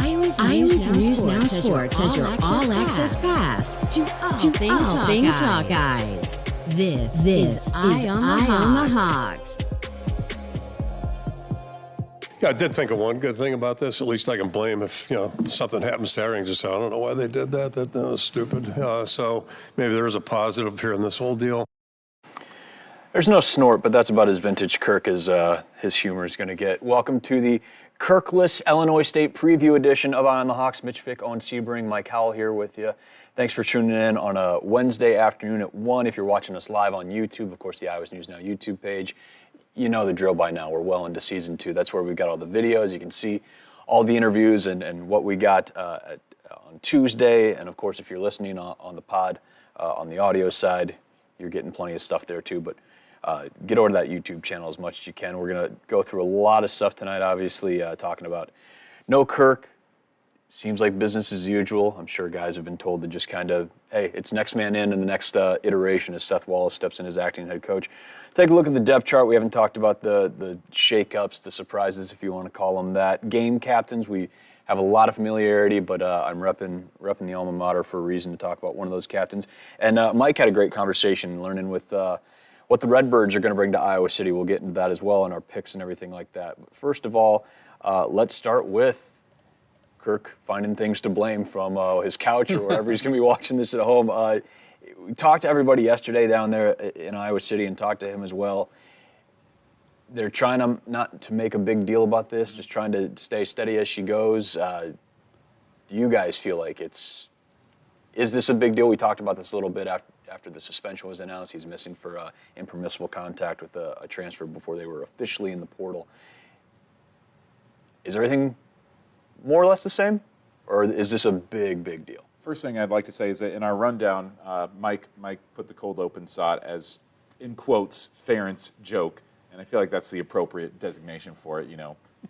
Iowa's News Now Sports has your all-access pass to all things Hawkeyes. This is Eye on the Hawks. Yeah, I did think of one good thing about this. At least I can blame if, something happens Saturday and just say, I don't know why they did that. That was stupid. So maybe there is a positive here in this whole deal. There's no snort, but that's about as vintage Kirk as his humor is going to get. Welcome to the Kirkless Illinois State Preview Edition of Eye on the Hawks. Mitch Vick, Owen Sebring, Mike Howell here with you. Thanks for tuning in on a Wednesday afternoon at 1. If you're watching us live on YouTube, of course, the Iowa's News Now YouTube page. You know the drill by now. We're well into season 2. That's where we've got all the videos. You can see all the interviews and what we got on Tuesday. And, of course, if you're listening on the pod, on the audio side, you're getting plenty of stuff there, too. But get over to that YouTube channel as much as you can. We're going to go through a lot of stuff tonight, obviously, talking about no Kirk. Seems like business as usual. I'm sure guys have been told to just kind of, hey, it's next man in the next iteration as Seth Wallace steps in as acting head coach. Take a look at the depth chart. We haven't talked about the shakeups, the surprises, if you want to call them that. Game captains, we have a lot of familiarity, but I'm repping the alma mater for a reason to talk about one of those captains. And Mike had a great conversation learning with what the Redbirds are going to bring to Iowa City. We'll get into that as well and our picks and everything like that. But first of all, let's start with Kirk finding things to blame from his couch or wherever he's going to be watching this at home. We talked to everybody yesterday down there in Iowa City and talked to him as well. They're trying not to make a big deal about this, just trying to stay steady as she goes. Do you guys feel like is this a big deal? We talked about this a little bit after the suspension was announced. He's missing for impermissible contact with a transfer before they were officially in the portal. Is everything more or less the same, or is this a big deal? First thing I'd like to say is that in our rundown, Mike put the cold open sot as, in quotes, Ferentz joke, and I feel like that's the appropriate designation for it. You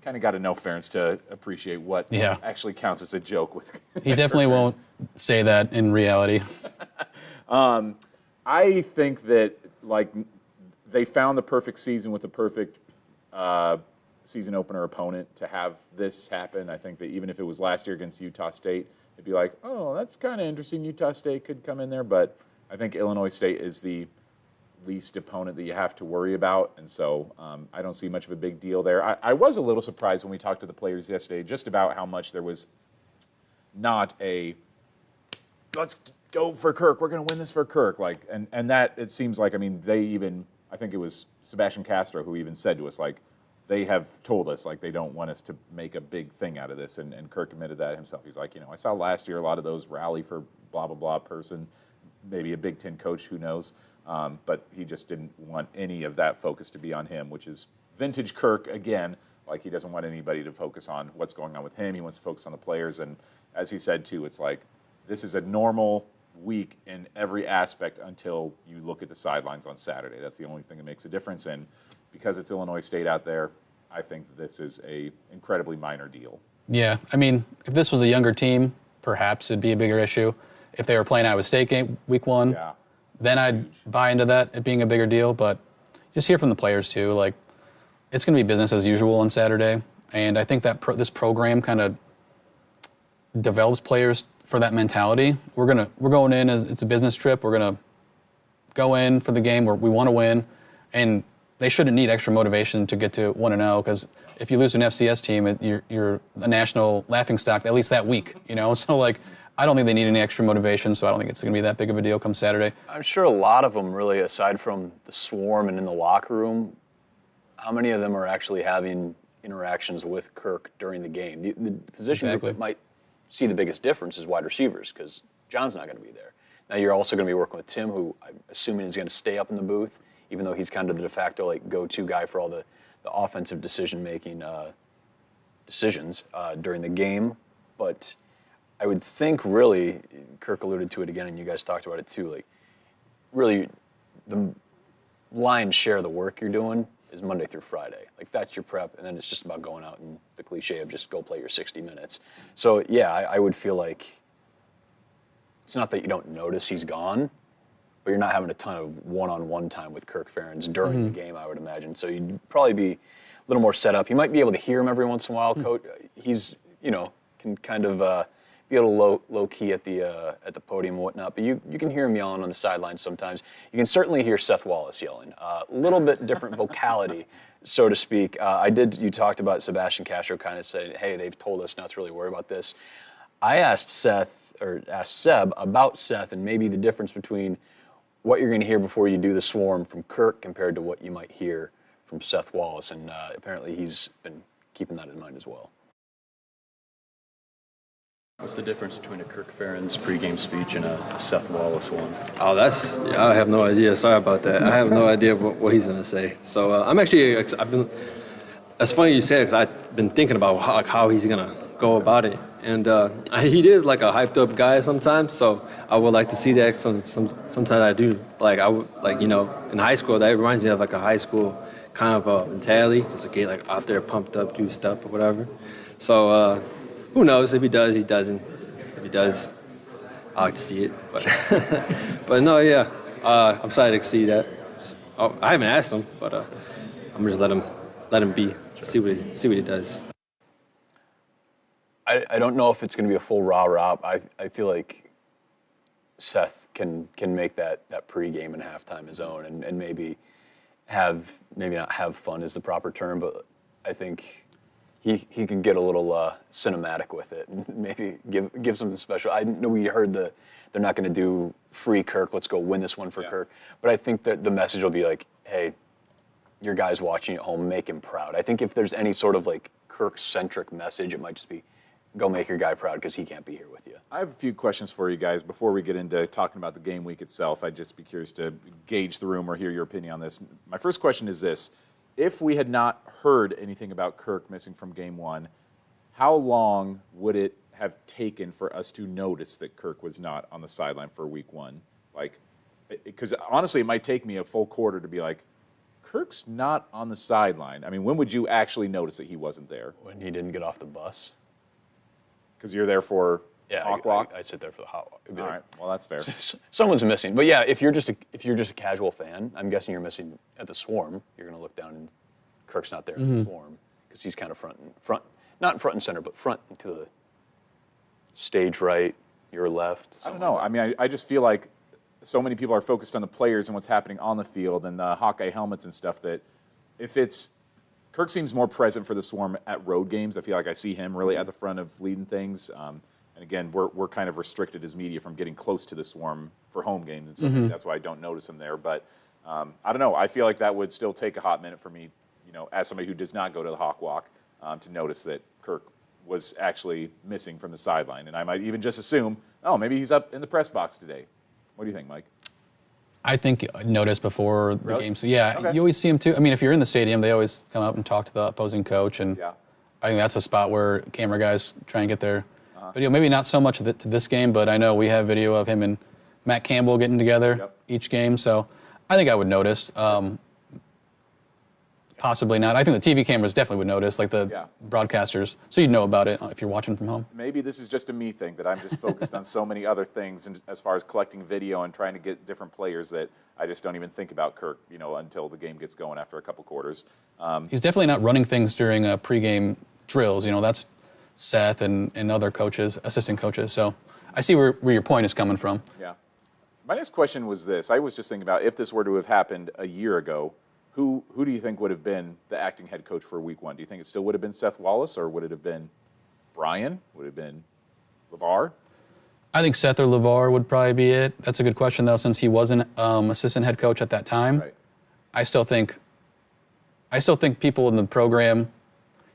kind of got to know Ferentz to appreciate what actually counts as a joke. With he definitely won't say that in reality. I think that they found the perfect season with the perfect season opener opponent to have this happen. I think that even if it was last year against Utah State, it'd be like, oh, that's kind of interesting. Utah State could come in there, but I think Illinois State is the least opponent that you have to worry about, and so I don't see much of a big deal there. I was a little surprised when we talked to the players yesterday just about how much there was not a let's go for Kirk, we're going to win this for Kirk, and that it seems like, I think it was Sebastian Castro who even said to us, they have told us, they don't want us to make a big thing out of this, and Kirk admitted that himself. He's like, I saw last year a lot of those rally for blah, blah, blah person, maybe a Big Ten coach, who knows, but he just didn't want any of that focus to be on him, which is vintage Kirk again. He doesn't want anybody to focus on what's going on with him. He wants to focus on the players, and as he said, too, it's this is a normal week in every aspect until you look at the sidelines on Saturday. That's the only thing that makes a difference, and because it's Illinois State out there, I think this is a incredibly minor deal. Yeah, if this was a younger team, perhaps it'd be a bigger issue. If they were playing Iowa State game week 1, then I'd buy into that, it being a bigger deal. But just hear from the players too, it's going to be business as usual on Saturday, and I think that this program kind of develops players for that mentality. We're going in as it's a business trip. We're going to go in for the game where we want to win, and they shouldn't need extra motivation to get to 1-0, because if you lose to an FCS team, you're a national laughingstock, at least that week, So, I don't think they need any extra motivation, so I don't think it's going to be that big of a deal come Saturday. I'm sure a lot of them, really, aside from the swarm and in the locker room, how many of them are actually having interactions with Kirk during the game? The position group that might see the biggest difference is wide receivers, because John's not going to be there. Now, you're also going to be working with Tim, who I'm assuming is going to stay up in the booth, even though he's kind of the de facto go-to guy for all the offensive decision-making decisions during the game. But I would think, really, Kirk alluded to it again, and you guys talked about it too, really the lion's share of the work you're doing is Monday through Friday. That's your prep, and then it's just about going out and the cliche of just go play your 60 minutes. So, yeah, I would feel like it's not that you don't notice he's gone, but you're not having a ton of one-on-one time with Kirk Ferentz during the game, I would imagine. So you'd probably be a little more set up. You might be able to hear him every once in a while. Coach, he's, can can kind of be a little low key at the podium and whatnot, but you can hear him yelling on the sidelines sometimes. You can certainly hear Seth Wallace yelling. A little bit different vocality, so to speak. You talked about Sebastian Castro kind of saying, hey, they've told us not to really worry about this. I asked Seb about Seth and maybe the difference between what you're going to hear before you do the swarm from Kirk compared to what you might hear from Seth Wallace, and apparently he's been keeping that in mind as well. What's the difference between a Kirk Ferentz pregame speech and a Seth Wallace one? Oh, I have no idea. Sorry about that. I have no idea what he's going to say. So it's funny you say it because I've been thinking about how he's going to go about it. And he is like a hyped up guy sometimes, so I would like to see that. Sometimes I do. In high school, that reminds me of like a high school kind of mentality. Just a kid like out there pumped up, juiced up or whatever. So who knows? If he does, he doesn't. If he does, I like to see it. But no, yeah, I'm excited to see that. I haven't asked him, but I'm just let him be. See what he does. I don't know if it's going to be a full rah-rah. I feel like Seth can make that pregame and halftime his own and maybe not have fun is the proper term, but I think he can get a little cinematic with it and maybe give something special. I know we heard they're not going to do free Kirk, let's go win this one for Kirk, but I think that the message will be like, hey, your guys watching at home, make him proud. I think if there's any sort of like Kirk-centric message, it might just be, go make your guy proud because he can't be here with you. I have a few questions for you guys before we get into talking about the game week itself. I'd just be curious to gauge the room or hear your opinion on this. My first question is this. If we had not heard anything about Kirk missing from game one, how long would it have taken for us to notice that Kirk was not on the sideline for week one? Because honestly, it might take me a full quarter to be like, Kirk's not on the sideline. I mean, when would you actually notice that he wasn't there? When he didn't get off the bus. Because you're there for Hawk Walk? I sit there for the Hawk Walk. All right, well, that's fair. Someone's missing. But yeah, if you're just a casual fan, I'm guessing you're missing at the swarm. You're going to look down and Kirk's not there at the swarm because he's kind of front, not front and center, but front to the stage right, your left. I don't know. I mean, I just feel like so many people are focused on the players and what's happening on the field and the Hawkeye helmets and stuff that if it's Kirk seems more present for the Swarm at road games. I feel like I see him really at the front of leading things. And again, we're kind of restricted as media from getting close to the Swarm for home games and stuff. That's why I don't notice him there. But I don't know. I feel like that would still take a hot minute for me, as somebody who does not go to the Hawk Walk, to notice that Kirk was actually missing from the sideline. And I might even just assume, oh, maybe he's up in the press box today. What do you think, Mike? I think I noticed before the game. So yeah, Okay. You always see them too. I mean, if you're in the stadium, they always come up and talk to the opposing coach, and I think that's a spot where camera guys try and get their video. Maybe not so much to this game, but I know we have video of him and Matt Campbell getting together each game. So I think I would notice. Possibly not. I think the TV cameras definitely would notice, like the broadcasters, so you'd know about it if you're watching from home. Maybe this is just a me thing, that I'm just focused on so many other things and as far as collecting video and trying to get different players that I just don't even think about Kirk, until the game gets going after a couple quarters. He's definitely not running things during pregame drills. That's Seth and other coaches, assistant coaches. So I see where your point is coming from. Yeah. My next question was this. I was just thinking about if this were to have happened a year ago, who do you think would have been the acting head coach for week one? Do you think it still would have been Seth Wallace, or would it have been Brian? Would it have been LeVar? I think Seth or LeVar would probably be it. That's a good question, though, since he wasn't assistant head coach at that time. Right. I still think people in the program,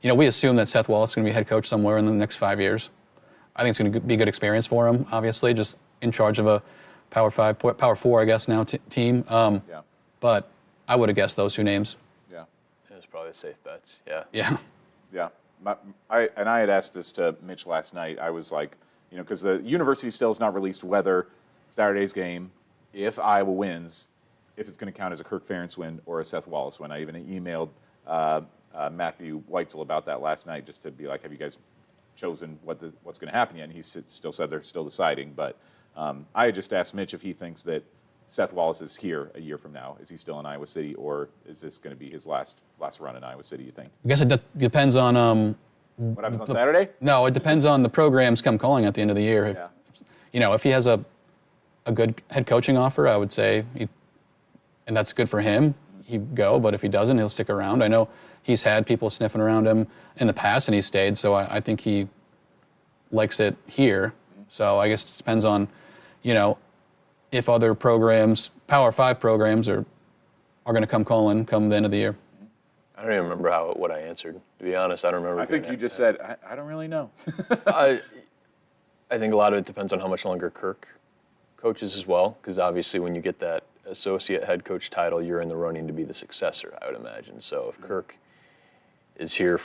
we assume that Seth Wallace is going to be head coach somewhere in the next 5 years. I think it's going to be a good experience for him, obviously, just in charge of a Power 4, I guess, now team. But I would have guessed those two names. Yeah. It was probably safe bets. Yeah. Yeah. Yeah. I had asked this to Mitch last night. I was like, because the university still has not released whether Saturday's game, if Iowa wins, if it's going to count as a Kirk Ferentz win or a Seth Wallace win. I even emailed Matthew Weitzel about that last night just to be like, have you guys chosen what's going to happen yet? And he still said they're still deciding. But I had just asked Mitch if he thinks that Seth Wallace is here a year from now. Is he still in Iowa City, or is this going to be his last run in Iowa City, you think? I guess it depends on What happens on Saturday? No, it depends on the programs come calling at the end of the year. If, if he has a good head coaching offer, I would say, and that's good for him, he'd go. But if he doesn't, he'll stick around. I know he's had people sniffing around him in the past, and he stayed. So I think he likes it here. So I guess it depends on, if other programs, Power 5 programs, are going to come calling come the end of the year. I don't even remember what I answered. To be honest, I don't remember. I think you just said, I don't really know. I think a lot of it depends on how much longer Kirk coaches as well, because obviously when you get that associate head coach title, you're in the running to be the successor, I would imagine. So if Kirk is here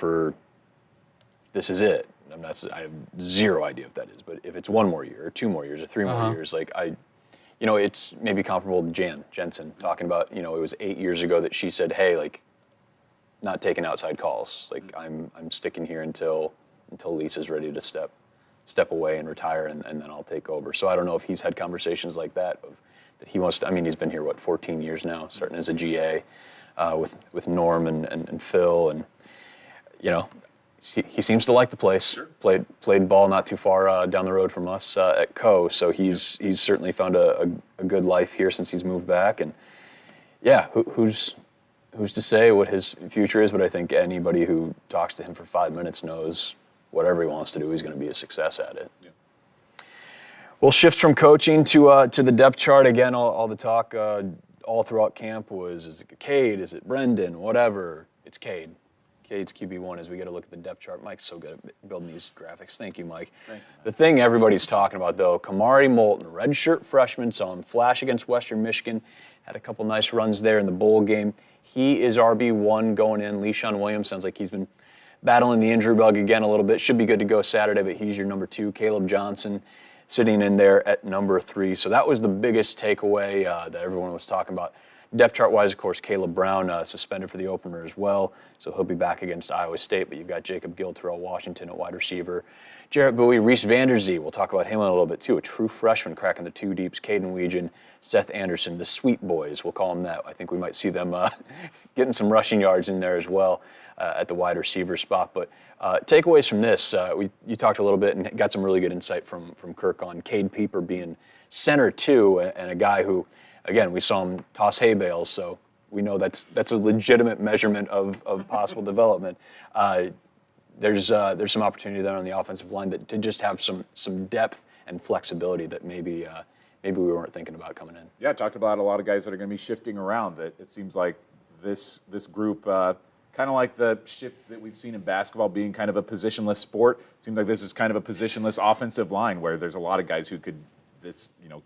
this is it. I have zero idea if that is, but if it's 1 more year or 2 more years or 3 more years, it's maybe comparable to Jan Jensen talking about, it was 8 years ago that she said, hey, not taking outside calls. I'm sticking here until Lisa's ready to step away and retire, and then I'll take over. So I don't know if he's had conversations like that that he wants to. I mean, he's been here 14 years now, starting as a GA with Norm and Phil, and he seems to like the place. Sure. Played ball not too far down the road from us at Co. So he's certainly found a good life here since he's moved back, and who's to say what his future is, but I think anybody who talks to him for 5 minutes knows whatever he wants to do, he's going to be a success at it. Yeah. We'll shift from coaching to the depth chart. Again, all the talk all throughout camp was, is it Cade, is it Brendan, whatever. It's Cade. Cade's QB1 as we get a look at the depth chart. Mike's so good at building these graphics. Thank you, Mike. Thank you, the thing everybody's talking about, though, Kamari Moulton, redshirt freshman, saw him flash against Western Michigan, had a couple nice runs there in the bowl game. He is RB1 going in. Le'Shawn Williams sounds like he's been battling the injury bug again a little bit. Should be good to go Saturday, but he's your number 2. Caleb Johnson sitting in there at number 3. So that was the biggest takeaway that everyone was talking about. Depth chart-wise, of course, Caleb Brown suspended for the opener as well, so he'll be back against Iowa State. But you've got Jacob Gill, Terrell Washington at wide receiver, Jarrett Bowie, Reese Vanderzee. We'll talk about him in a little bit too. A true freshman cracking the 2 deeps. Caden Weegan, Seth Anderson, the Sweet Boys. We'll call them that. I think we might see them getting some rushing yards in there as well at the wide receiver spot. But takeaways from this, you talked a little bit and got some really good insight from Kirk on Cade Pieper being center 2 and a guy who, again, we saw him toss hay bales, so we know that's a legitimate measurement of possible development. There's some opportunity there on the offensive line to just have some depth and flexibility that maybe we weren't thinking about coming in. Yeah, I talked about a lot of guys that are going to be shifting around. That it seems like this group, kind of like the shift that we've seen in basketball being kind of a positionless sport. It seems like this is kind of a positionless offensive line where there's a lot of guys who could.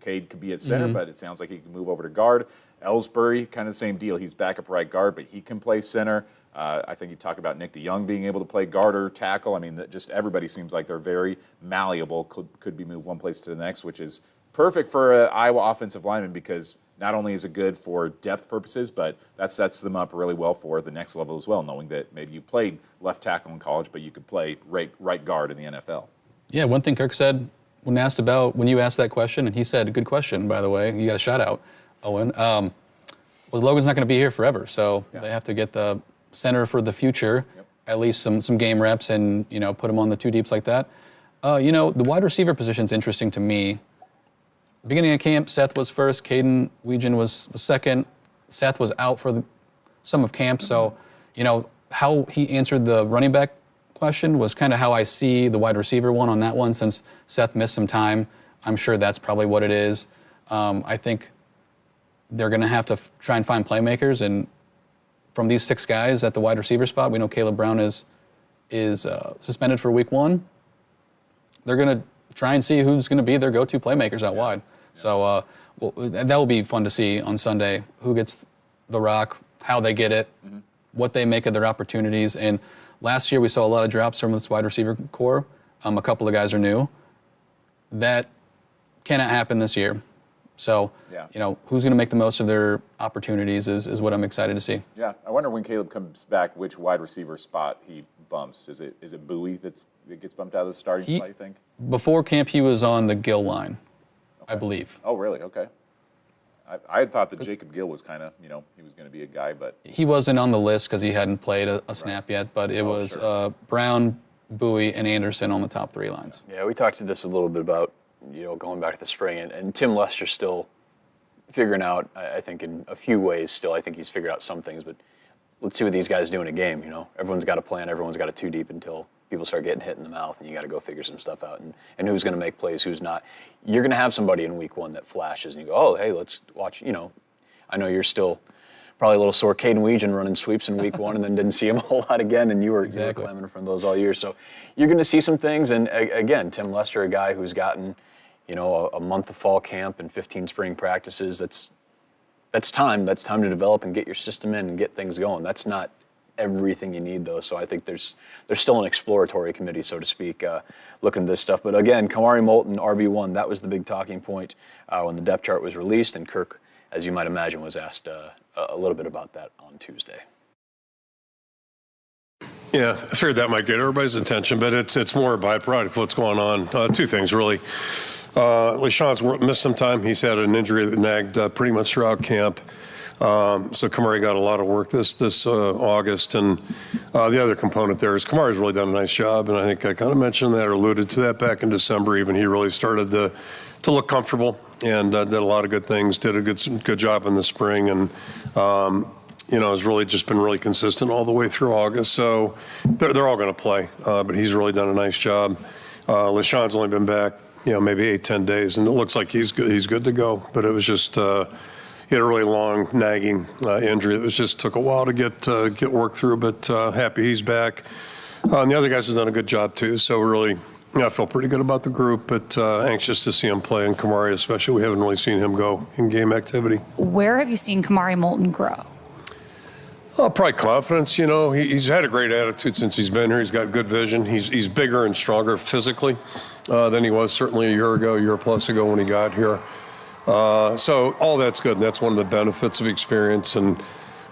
Cade could be at center, but it sounds like he can move over to guard. Ellsbury, kind of the same deal. He's back up right guard, but he can play center. I think you talked about Nick DeYoung being able to play guard or tackle. I mean, just everybody seems like they're very malleable, could be moved one place to the next, which is perfect for an Iowa offensive lineman because not only is it good for depth purposes, but that sets them up really well for the next level as well, knowing that maybe you played left tackle in college, but you could play right guard in the NFL. Yeah, one thing Kirk said when you asked that question, and he said, a good question, by the way, you got a shout out, Owen, was Logan's not going to be here forever, so they have to get the center for the future, at least some game reps and, put him on the 2 deeps like that. The wide receiver position's interesting to me. Beginning of camp, Seth was first, Caden Weegan was second. Seth was out for some of camp, so, how he answered the running back question was kind of how I see the wide receiver one on that one since Seth missed some time. I'm sure that's probably what it is. I think they're going to have to try and find playmakers, and from these 6 guys at the wide receiver spot, we know Caleb Brown is suspended for week 1. They're going to try and see who's going to be their go-to playmakers out wide. So that will be fun to see on Sunday, who gets the rock, how they get it, what they make of their opportunities. And last year we saw a lot of drops from this wide receiver core. A couple of guys are new. That cannot happen this year. So, who's going to make the most of their opportunities is what I'm excited to see. Yeah, I wonder when Caleb comes back, which wide receiver spot he bumps. Is it Bowie that gets bumped out of the starting spot, you think? Before camp, he was on the Gill line, I believe. Oh, really? Okay. I had thought that Jacob Gill was kind of, he was going to be a guy, but... He wasn't on the list because he hadn't played a snap yet, but it was Brown, Bowie, and Anderson on the top 3 lines. Yeah, we talked to this a little bit about, going back to the spring, and Tim Lester's still figuring out, I think in a few ways still, I think he's figured out some things, but let's see what these guys do in a game, Everyone's got a plan, everyone's got a 2 deep until people start getting hit in the mouth, and you got to go figure some stuff out, and who's going to make plays, who's not. You're going to have somebody in week 1 that flashes, and you go, oh, hey, let's watch, I know you're still probably a little sore. Caden Weegan running sweeps in week 1 and then didn't see him a whole lot again, and you were clamming from those all year. So you're going to see some things, and again, Tim Lester, a guy who's gotten, a month of fall camp and 15 spring practices, that's time. That's time to develop and get your system in and get things going. That's not everything you need, though. So I think there's still an exploratory committee, so to speak, looking at this stuff. But again, Kamari Moulton, RB1, that was the big talking point when the depth chart was released, and Kirk, as you might imagine, was asked a little bit about that on Tuesday. Yeah, I figured that might get everybody's attention, but it's more a byproduct of what's going on. 2 things, really. LeSean's missed some time. He's had an injury that nagged pretty much throughout camp. So Kamari got a lot of work this August. And the other component there is Kamari's really done a nice job, and I think I kind of mentioned that or alluded to that back in December. Even he really started to look comfortable and did a lot of good things, did a good job in the spring, and has really just been really consistent all the way through August. So they're all going to play, but he's really done a nice job. LeSean's only been back, maybe 8-10 days, and it looks like he's good to go. But it was just he had a really long nagging injury. It just took a while to get worked through, but happy he's back. And the other guys have done a good job too. So we're really, I feel pretty good about the group, but anxious to see him play, and Kamari especially. We haven't really seen him go in game activity. Where have you seen Kamari Moulton grow? Probably confidence. He's had a great attitude since he's been here. He's got good vision. He's bigger and stronger physically than he was certainly a year plus ago when he got here. So all that's good, and that's one of the benefits of experience. And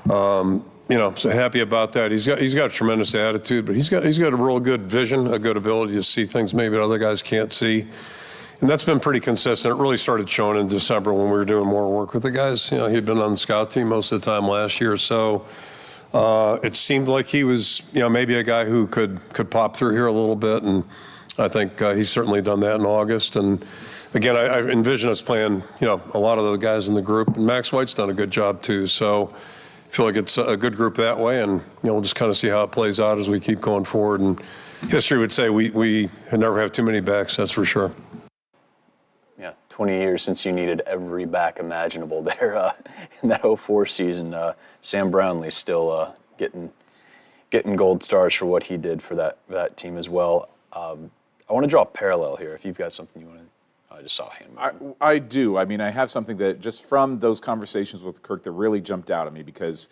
so happy about that. He's got a tremendous attitude, but he's got a real good vision, a good ability to see things maybe other guys can't see. And that's been pretty consistent. It really started showing in December when we were doing more work with the guys. He'd been on the scout team most of the time last year, so it seemed like he was, maybe a guy who could pop through here a little bit, and I think he's certainly done that in August. And again, I envision us playing, a lot of the guys in the group, and Max White's done a good job too. So I feel like it's a good group that way, and we'll just kind of see how it plays out as we keep going forward. And history would say we never have too many backs, that's for sure. Yeah, 20 years since you needed every back imaginable there in that 04 season. Sam Brownlee still getting gold stars for what he did for that team as well. I want to draw a parallel here. If you've got something you want to, I just saw a hand. I do. I mean, I have something that just from those conversations with Kirk that really jumped out at me, because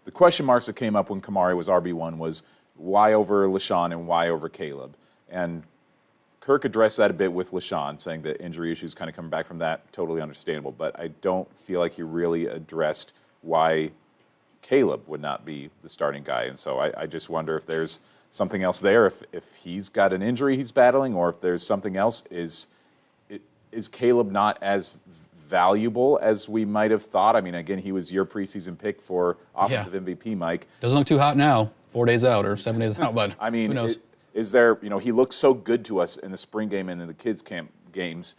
the question marks that came up when Kamari was RB1 was why over LeSean and why over Caleb, and Kirk addressed that a bit with LeSean, saying that injury issues kind of coming back from that, totally understandable. But I don't feel like he really addressed why Caleb would not be the starting guy. And so I just wonder if there's something else there, if he's got an injury he's battling, or if there's something else. Is Caleb not as valuable as we might have thought? I mean, again, he was your preseason pick for offensive MVP, Mike. Doesn't look too hot now, 4 days out or 7 days out, but I mean, who knows? Is there, he looks so good to us in the spring game and in the kids' camp games.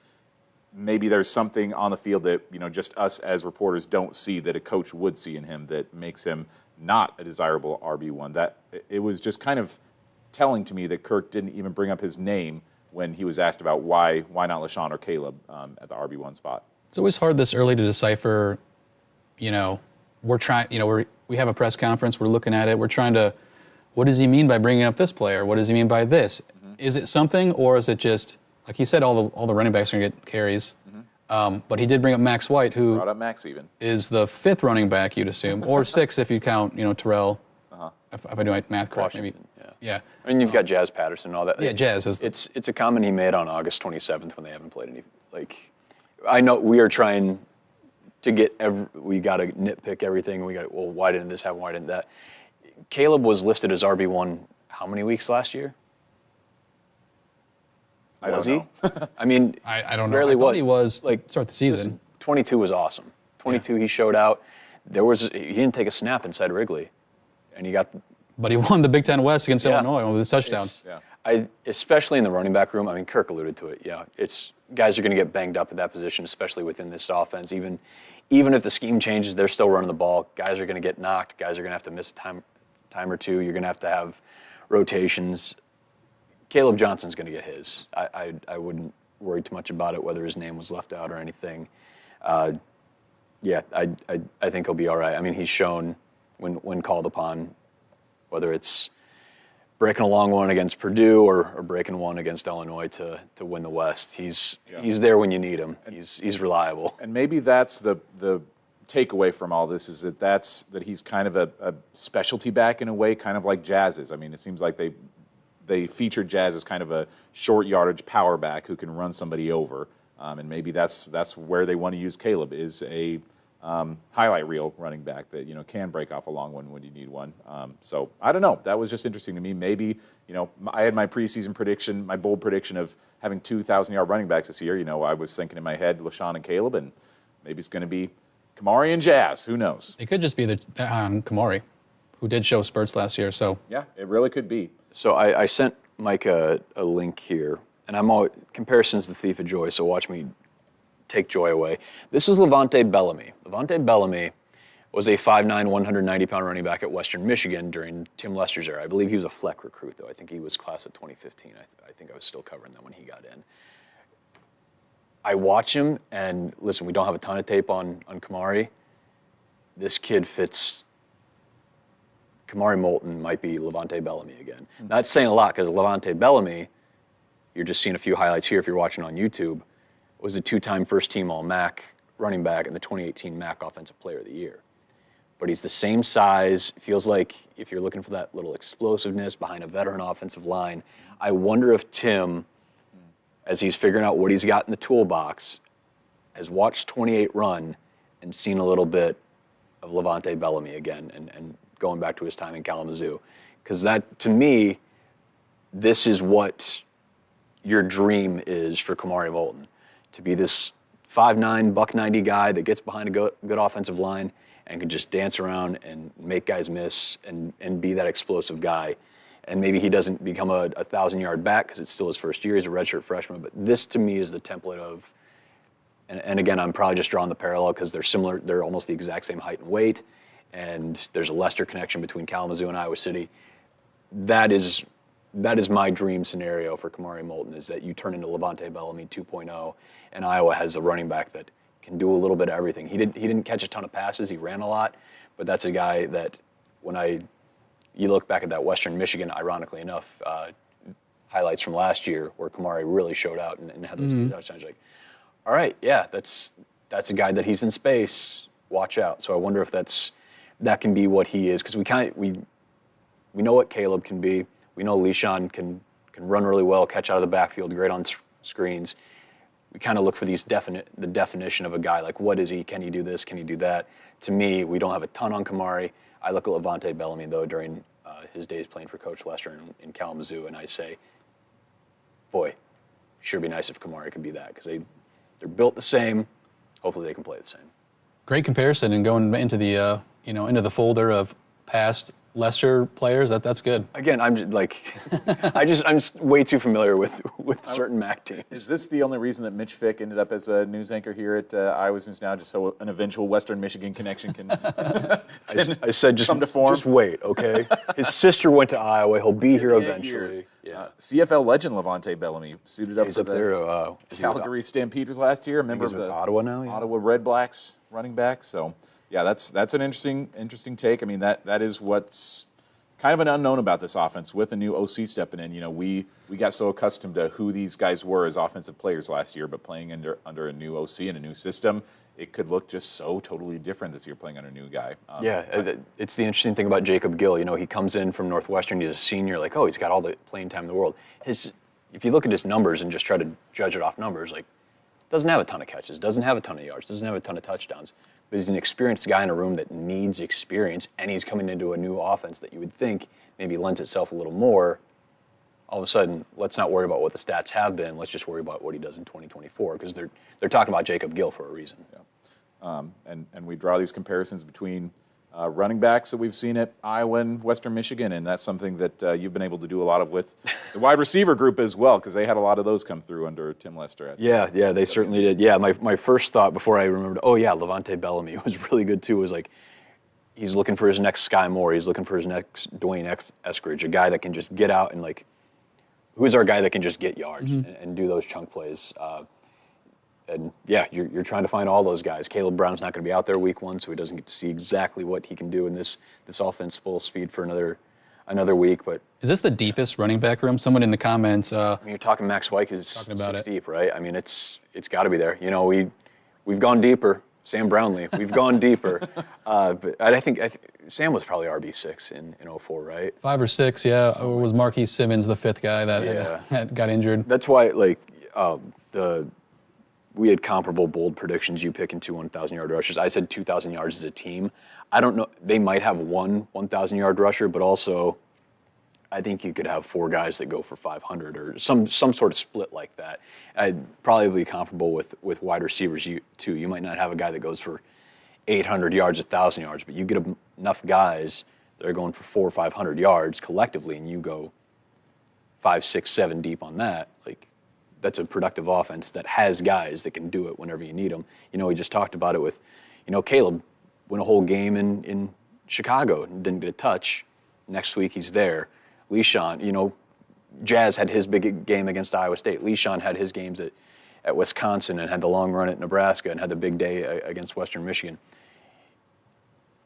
Maybe there's something on the field that, just us as reporters don't see that a coach would see in him that makes him not a desirable RB1. That it was just kind of telling to me that Kirk didn't even bring up his name when he was asked about why not LeSean or Caleb at the RB1 spot. It's always hard this early to decipher. We're trying. We have a press conference. We're looking at it. We're trying to. What does he mean by bringing up this player? What does he mean by this? Mm-hmm. Is it something, or is it just like you said? All the running backs are going to get carries. Mm-hmm. But he did bring up Max White, who brought up Max even is the 5th running back, you'd assume, or 6th if you count Terrell. If I do my math correct, maybe. Yeah. I mean, you've got Jazz Patterson and all that. Yeah, Jazz is. It's a comment he made on August 27th when they haven't played any. I know we are trying to get we got to nitpick everything. Why didn't this happen? Why didn't that? Caleb was listed as RB1 how many weeks last year? I don't know. I mean, I don't know. Barely I thought he was to start the season. 22 was awesome. 22 he showed out. He didn't take a snap inside Wrigley, and he got But he won the Big Ten West against Illinois with his touchdown. Especially in the running back room. I mean, Kirk alluded to it. Yeah, it's guys are going to get banged up at that position, especially within this offense. Even if the scheme changes, they're still running the ball. Guys are going to get knocked. Guys are going to have to miss a time or two. You're going to have rotations. Caleb Johnson's going to get his. I wouldn't worry too much about it, whether his name was left out or anything. I think he'll be all right. I mean, he's shown when called upon, whether it's breaking a long one against Purdue or breaking one against Illinois to win the West. He's there when you need him. He's reliable. And maybe that's the takeaway from all this is that he's kind of a specialty back in a way, kind of like Jazz is. I mean, it seems like they featured Jazz as kind of a short yardage power back who can run somebody over. And maybe that's where they want to use Caleb, is a highlight reel running back that can break off a long one when you need one. So I don't know. That was just interesting to me. Maybe I had my preseason prediction, my bold prediction of having 2,000-yard running backs this year. I was thinking in my head LaShawn and Caleb, and maybe it's going to be Kamari and Jazz. Who knows? It could just be on Kamari, who did show spurts last year. So yeah, it really could be. So I sent Mike a link here, and I'm all comparison's the thief of joy. So watch me take joy away. This is Levante Bellamy. Levante Bellamy was a 5'9", 190-pound running back at Western Michigan during Tim Lester's era. I believe he was a fleck recruit, though. I think he was class of 2015. I think I was still covering them when he got in. I watch him, and listen, we don't have a ton of tape on Kamari. This kid fits. Kamari Moulton might be Levante Bellamy again. Not saying a lot, because Levante Bellamy, you're just seeing a few highlights here if you're watching on YouTube, was a two-time first-team All-MAC running back and the 2018 MAC Offensive Player of the Year. But he's the same size. Feels like if you're looking for that little explosiveness behind a veteran offensive line, I wonder if Tim, as he's figuring out what he's got in the toolbox, has watched 28 run and seen a little bit of Levante Bellamy again and going back to his time in Kalamazoo. Because that, to me, this is what your dream is for Kamari Moulton. To be this 5'9", $190 guy that gets behind a good offensive line and can just dance around and make guys miss and be that explosive guy. And maybe he doesn't become a 1,000-yard back because it's still his first year. He's a redshirt freshman. But this, to me, is the template of, and again, I'm probably just drawing the parallel because they're similar. They're almost the exact same height and weight. And there's a Leicester connection between Kalamazoo and Iowa City. That is my dream scenario for Kamari Moulton, is that you turn into Levante Bellamy 2.0, and Iowa has a running back that can do a little bit of everything. He didn't catch a ton of passes. He ran a lot, but that's a guy that you look back at that Western Michigan, ironically enough, highlights from last year where Kamari really showed out and had those two touchdowns. Like, all right, yeah, that's a guy that he's in space. Watch out. So I wonder if that can be what he is, because we know what Caleb can be. We know LeSean can run really well, catch out of the backfield, great on screens. We kind of look for the definition of a guy, like what is he? Can he do this? Can he do that? To me, we don't have a ton on Kamari. I look at Levante Bellamy, though, during his days playing for Coach Lester in Kalamazoo, and I say, boy, sure be nice if Kamari could be that, because they're built the same. Hopefully they can play the same. Great comparison, and going into the into the folder of past Leicester players, that's good. Again, I'm just like, I'm way too familiar with certain MAC teams. Is this the only reason that Mitch Fick ended up as a news anchor here at Iowa's News Now, just so an eventual Western Michigan connection can I said just come to form? Just wait, okay? His sister went to Iowa. He'll be here eventually. Yeah. CFL legend Levante Bellamy suited up He's for up the there. Calgary Stampeders last year. A member of the Ottawa now. Yeah. Ottawa Red Blacks running back. So, yeah, that's an interesting take. I mean, that is what's kind of an unknown about this offense with a new OC stepping in. We got so accustomed to who these guys were as offensive players last year, but playing under a new OC and a new system, it could look just so totally different this year playing under a new guy. It's the interesting thing about Jacob Gill. He comes in from Northwestern. He's a senior. Like, oh, he's got all the playing time in the world. If you look at his numbers and just try to judge it off numbers, like, doesn't have a ton of catches, doesn't have a ton of yards, doesn't have a ton of touchdowns. But he's an experienced guy in a room that needs experience, and he's coming into a new offense that you would think maybe lends itself a little more. All of a sudden, let's not worry about what the stats have been. Let's just worry about what he does in 2024, because they're talking about Jacob Gill for a reason. Yeah. And we draw these comparisons between running backs that we've seen at Iowa and Western Michigan, and that's something that you've been able to do a lot of with the wide receiver group as well, because they had a lot of those come through under Tim Lester. Yeah, they certainly did. Yeah, my first thought before I remembered, Levante Bellamy was really good too, was like, he's looking for his next Sky Moore, he's looking for his next Dwayne Eskridge, a guy that can just get out and like, who's our guy that can just get yards and do those chunk plays. And yeah, you're trying to find all those guys. Caleb Brown's not going to be out there week 1, so he doesn't get to see exactly what he can do in this offense full speed for another week. But is this the deepest running back room? Someone in the comments. You're talking Max Wyke is talking about 6 deep, right? I mean, it's got to be there. You know, we've gone deeper. Sam Brownlee, we've gone deeper. But I think Sam was probably RB6 in 04, right? 5 or 6, yeah. Or was Marquise Simmons the 5th guy that had got injured? That's why, we had comparable bold predictions. You picking 2 1,000-yard rushers. I said 2,000 yards as a team. I don't know. They might have one 1,000-yard rusher, but also I think you could have 4 guys that go for 500 or some sort of split like that. I'd probably be comparable with wide receivers too. You might not have a guy that goes for 800 yards, 1,000 yards, but you get enough guys that are going for 400 or 500 yards collectively, and you go 5, 6, 7 deep on that. Like, that's a productive offense that has guys that can do it whenever you need them. You know, we just talked about it with, Caleb won a whole game in Chicago and didn't get a touch. Next week he's there. Le'Shawn, Jazz had his big game against Iowa State. Le'Shawn had his games at Wisconsin and had the long run at Nebraska and had the big day against Western Michigan.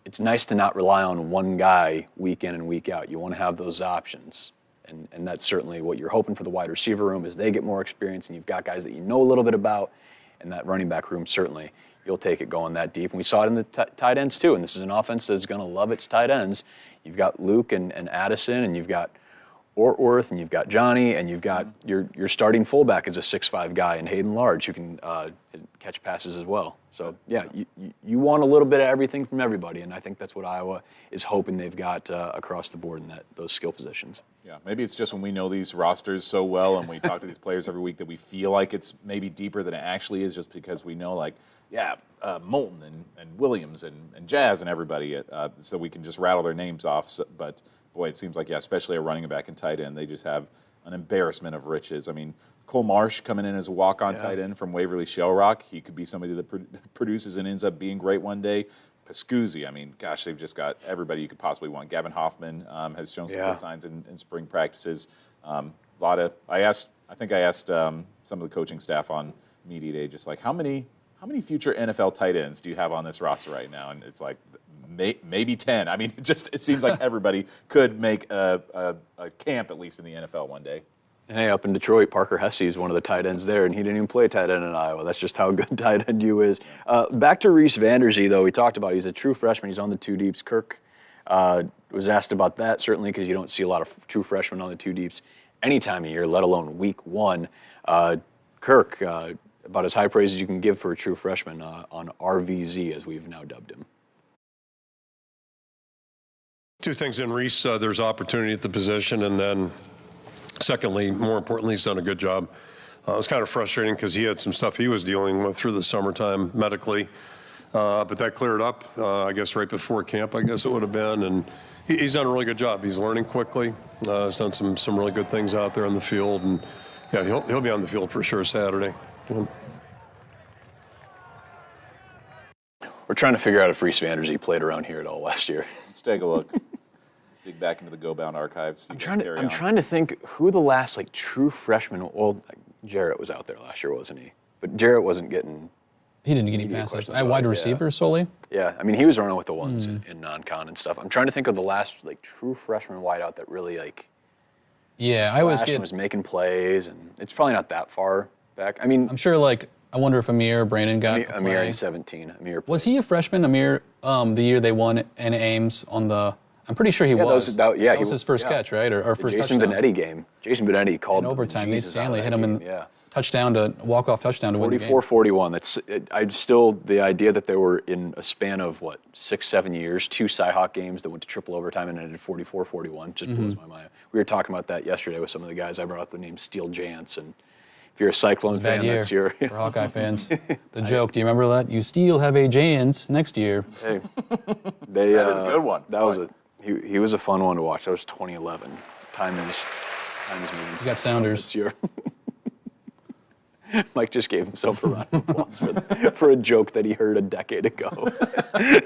It's nice to not rely on one guy week in and week out. You want to have those options. And that's certainly what you're hoping for the wide receiver room is they get more experience and you've got guys that you know a little bit about. And that running back room, certainly, you'll take it going that deep. And we saw it in the tight ends, too. And this is an offense that's going to love its tight ends. You've got Luke and Addison, and you've got Ortworth, and you've got Johnny, and you've got your starting fullback is a 6'5" guy, and Hayden Large, who can catch passes as well. So, yeah, you want a little bit of everything from everybody, and I think that's what Iowa is hoping they've got across the board in those skill positions. Yeah, maybe it's just when we know these rosters so well and we talk to these players every week that we feel like it's maybe deeper than it actually is, just because we know, Moulton and Williams and Jazz and everybody, so we can just rattle their names off. So, but, boy, it seems like, especially a running back and tight end, they just have an embarrassment of riches. I mean, Cole Marsh coming in as a walk-on tight end from Waverly Shell Rock, he could be somebody that produces and ends up being great one day. Pascuzzi, I mean, gosh, they've just got everybody you could possibly want. Gavin Hoffman has shown some good signs in spring practices. I think I asked some of the coaching staff on media day, just like, how many future NFL tight ends do you have on this roster right now? And it's like maybe 10. I mean, it seems like everybody could make a camp at least in the NFL one day. Hey, up in Detroit, Parker Hesse is one of the tight ends there, and he didn't even play tight end in Iowa. That's just how good tight end you is. Back to Reese Vanderzee, though, we talked about he's a true freshman. He's on the 2 deeps. Kirk was asked about that, certainly, because you don't see a lot of true freshmen on the 2 deeps any time of year, let alone week 1. Kirk, about as high praise as you can give for a true freshman on RVZ, as we've now dubbed him. 2 things in Reese. There's opportunity at the position, and then secondly, more importantly, he's done a good job. It was kind of frustrating because he had some stuff he was dealing with through the summertime medically, but that cleared up, I guess, right before camp, I guess it would have been. And he's done a really good job. He's learning quickly. He's done some really good things out there in the field. And, yeah, he'll be on the field for sure Saturday. Yeah. We're trying to figure out if Reese Vanderzee played around here at all last year. Let's take a look. Dig back into the Go Bound archives. I'm trying to think who the last true freshman. Well, Jarrett was out there last year, wasn't he? But Jarrett wasn't getting. He didn't get any passes. At wide receiver solely. Yeah, I mean he was running with the ones in non-con and stuff. I'm trying to think of the last true freshman wideout that really Yeah, I always was making plays, and it's probably not that far back. I mean, I'm sure I wonder if Amir Brandon got Amir in 17. Was he a freshman? Amir, the year they won in Ames on the. I'm pretty sure he was. That was his first catch, right? Or first Jason touchdown. Benetti game. Jason Benetti called in overtime. Nate Stanley hit him in touchdown walk-off touchdown to win the game. 44-41. I still, the idea that they were in a span of, 6-7 years, 2 Cy-Hawk games that went to triple overtime and ended 44-41 just blows my mind. We were talking about that yesterday with some of the guys. I brought up the name Steele Jantz, and if you're a Cyclone Bad fan, year that's your. for Hawkeye fans. The joke, do you remember that? You still have a chance next year. Hey, That is a good one. That was he was a fun one to watch. That was 2011. Time is moving. You got Sounders. It's your. Mike just gave himself a round of applause for a joke that he heard a decade ago.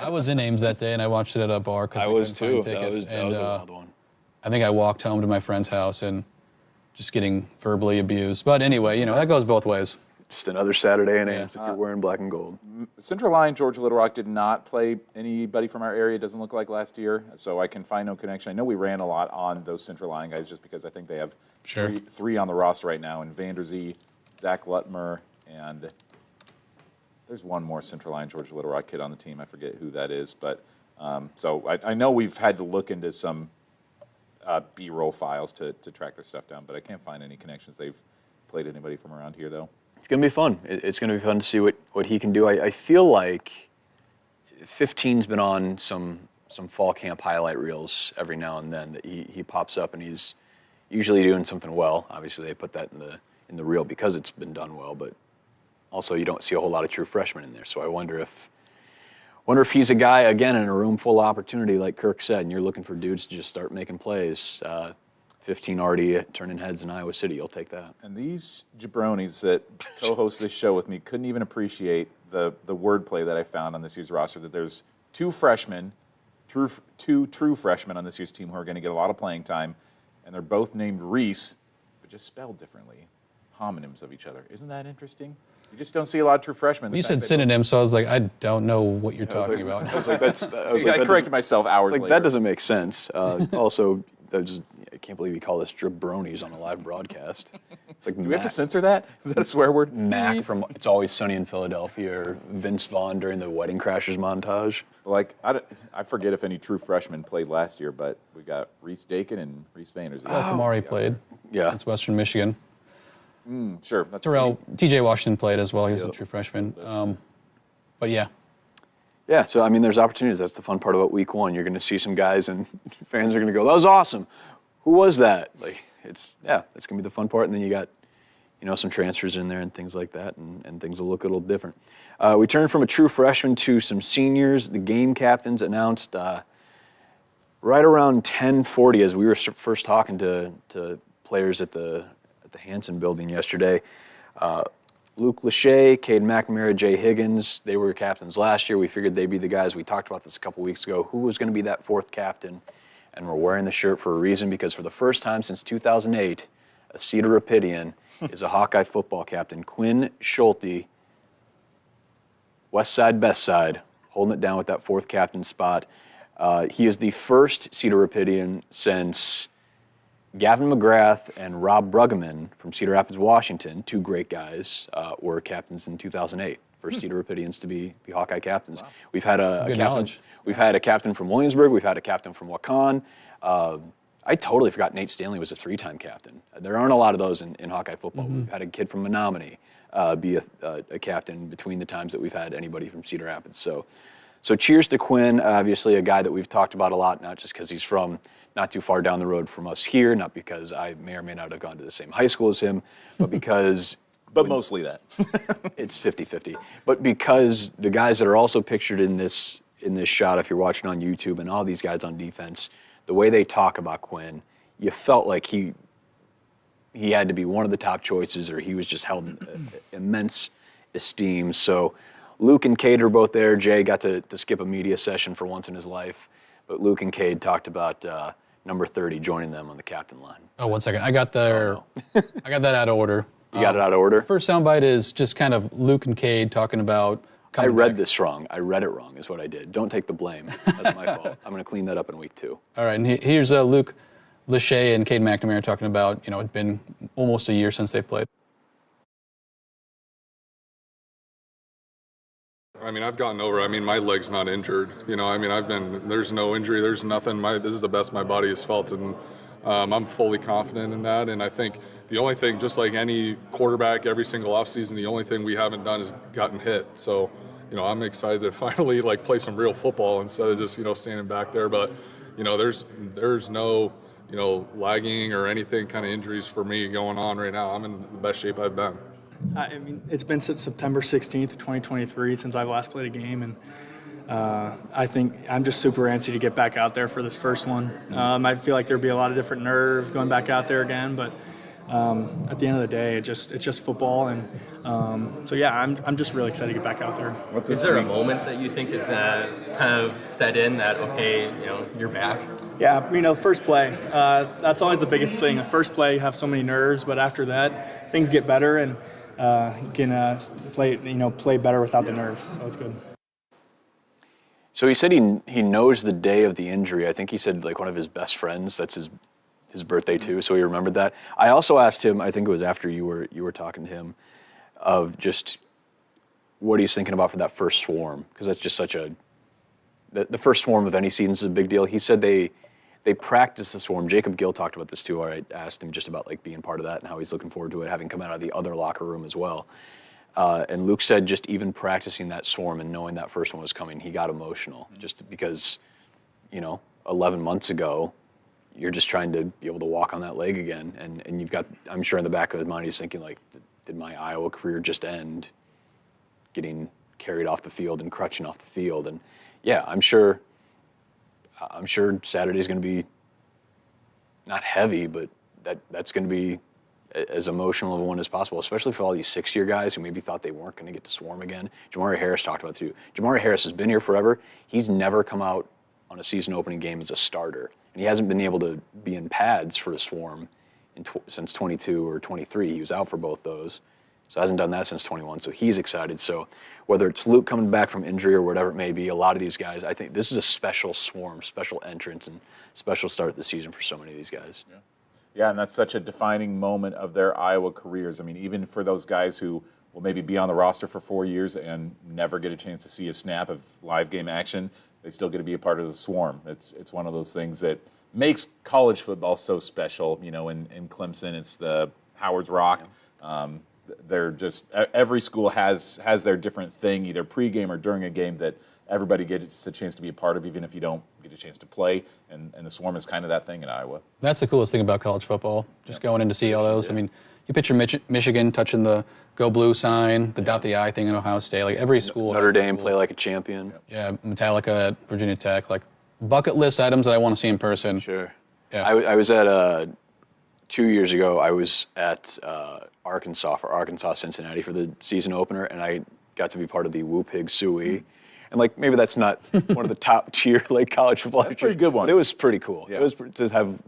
I was in Ames that day, and I watched it at a bar because I we was couldn't too. find tickets. That was a wild one. I think I walked home to my friend's house and just getting verbally abused. But anyway, that goes both ways. Just another Saturday in Ames if you're wearing black and gold. Central Line, Georgia Little Rock did not play anybody from our area, it doesn't look like last year, so I can find no connection. I know we ran a lot on those Central Line guys just because I think they have three on the roster right now, and Vanderzee, Zach Lutmer, and there's one more Central Line Georgia Little Rock kid on the team. I forget who that is, but so I know we've had to look into some B-roll files to track their stuff down, but I can't find any connections. They've played anybody from around here, though. It's going to be fun. It's going to be fun to see what he can do. I feel like 15's been on some fall camp highlight reels every now and then that he pops up and he's usually doing something well. Obviously, they put that in the reel because it's been done well, but also you don't see a whole lot of true freshmen in there. So I wonder if he's a guy, again, in a room full of opportunity, like Kirk said, and you're looking for dudes to just start making plays. 15 already turning heads in Iowa City, you'll take that. And these jabronis that co-host this show with me couldn't even appreciate the wordplay that I found on this year's roster, that there's two true freshmen on this year's team who are going to get a lot of playing time, and they're both named Reese, but just spelled differently, homonyms of each other. Isn't that interesting? You just don't see a lot of true freshmen. You said synonyms, so I was like, I don't know what you're talking about. I was like, I corrected myself hours later. That doesn't make sense. Also, I can't believe you call this jabronis on a live broadcast. It's like Do we have to censor that? Is that a swear word? Mac from It's Always Sunny in Philadelphia, or Vince Vaughn during the Wedding Crashers montage. Like, I forget if any true freshmen played last year, but we got Reese Dakin and Reese Vanderzee. Kamari played. Yeah. It's Western Michigan. Sure. That's Terrell, T.J. Washington played as well. He was a true freshman. But yeah. Yeah, so I mean, there's opportunities. That's the fun part about week one. You're going to see some guys, and fans are going to go, "That was awesome. Who was that?" Like, that's going to be the fun part. And then you got, some transfers in there and things like that, and things will look a little different. We turned from a true freshman to some seniors. The game captains announced right around 10:40 as we were first talking to players at the Hanson building yesterday. Luke Lachey, Cade McNamara, Jay Higgins, they were captains last year. We figured they'd be the guys. We talked about this a couple weeks ago. Who was going to be that fourth captain? And we're wearing the shirt for a reason, because for the first time since 2008, a Cedar Rapidian is a Hawkeye football captain. Quinn Schulte, West Side, Best Side, holding it down with that fourth captain spot. He is the first Cedar Rapidian since Gavin McGrath and Rob Bruggeman from Cedar Rapids, Washington, two great guys, were captains in 2008. First Cedar Rapidians to be Hawkeye captains. Wow. We've had a captain. Knowledge. We've had a captain from Williamsburg. We've had a captain from Waukon. I totally forgot Nate Stanley was a three-time captain. There aren't a lot of those in Hawkeye football. We've had a kid from Menominee be a captain between the times that we've had anybody from Cedar Rapids. So cheers to Quinn, obviously a guy that we've talked about a lot, not just because he's from not too far down the road from us here, not because I may or may not have gone to the same high school as him, but because... But mostly that. It's 50-50. But because the guys that are also pictured in this shot, if you're watching on YouTube, and all these guys on defense, the way they talk about Quinn, you felt like he had to be one of the top choices, or he was just held in immense esteem. So Luke and Cade are both there. Jay got to skip a media session for once in his life, but Luke and Cade talked about number 30 joining them on the captain line. Oh, 1 second. I got I got that out of order. You got it out of order? First soundbite is just kind of Luke and Cade talking about I read this wrong. I read it wrong is what I did. Don't take the blame. That's my fault. I'm going to clean that up in week 2. All right, and here's Luke Lachey and Cade McNamara talking about, it's been almost a year since they've played. I mean, I've gotten over it. I mean, my leg's not injured. There's no injury. There's nothing. This is the best my body has felt, and I'm fully confident in that. And I think the only thing, just like any quarterback every single offseason, the only thing we haven't done is gotten hit. So, I'm excited to finally play some real football instead of just, standing back there. But, there's no lagging or anything kind of injuries for me going on right now. I'm in the best shape I've been. I mean, it's been since September 16th, 2023, since I've last played a game, and I think I'm just super antsy to get back out there for this first one. I feel like there'd be a lot of different nerves going back out there again, but at the end of the day, it's just football, and so yeah, I'm just really excited to get back out there. Is there a moment that you think is kind of set in that okay, you're back? Yeah, first play. That's always the biggest thing. The first play, you have so many nerves, but after that, things get better, and you can play better without the nerves. So it's good. So he said he knows the day of the injury. I think he said like one of his best friends. That's his birthday too. So he remembered that. I also asked him. I think it was after you were talking to him, of just what he's thinking about for that first swarm, because that's just such the first swarm of any season is a big deal. He said they practice the swarm. Jacob Gill talked about this too. I asked him just about like being part of that and how he's looking forward to it, having come out of the other locker room as well. And Luke said just even practicing that swarm and knowing that first one was coming, he got emotional just because, 11 months ago, you're just trying to be able to walk on that leg again. And you've got, I'm sure in the back of his mind, he's thinking like, did my Iowa career just end getting carried off the field and crutching off the field? And yeah, I'm sure Saturday's going to be not heavy, but that's going to be as emotional of a one as possible, especially for all these six-year guys who maybe thought they weren't going to get to swarm again. Jamari Harris talked about it too. Jamari Harris has been here forever. He's never come out on a season opening game as a starter, and he hasn't been able to be in pads for the swarm since 22 or 23. He was out for both those, so hasn't done that since 21. So he's excited. So whether it's Luke coming back from injury or whatever it may be, a lot of these guys, I think this is a special swarm, special entrance, and special start of the season for so many of these guys. Yeah, and that's such a defining moment of their Iowa careers. I mean, even for those guys who will maybe be on the roster for 4 years and never get a chance to see a snap of live game action, they still get to be a part of the swarm. It's one of those things that makes college football so special. In Clemson, it's the Howard's Rock. They're just, every school has their different thing, either pregame or during a game, that everybody gets a chance to be a part of, even if you don't get a chance to play. And the swarm is kind of that thing in Iowa. That's the coolest thing about college football, just going in to see all those. I mean, you picture Michigan touching the Go Blue sign, the dot the I thing in Ohio State. Like every school. Notre Dame play like a champion. Yeah, Metallica at Virginia Tech. Like bucket list items that I want to see in person. Sure. Yeah. I was at 2 years ago. I was at Arkansas for Cincinnati for the season opener, and I got to be part of the Woo Pig Suey. And like maybe that's not one of the top tier like college football. That's a pretty good one. But it was pretty cool. Yeah. It was to have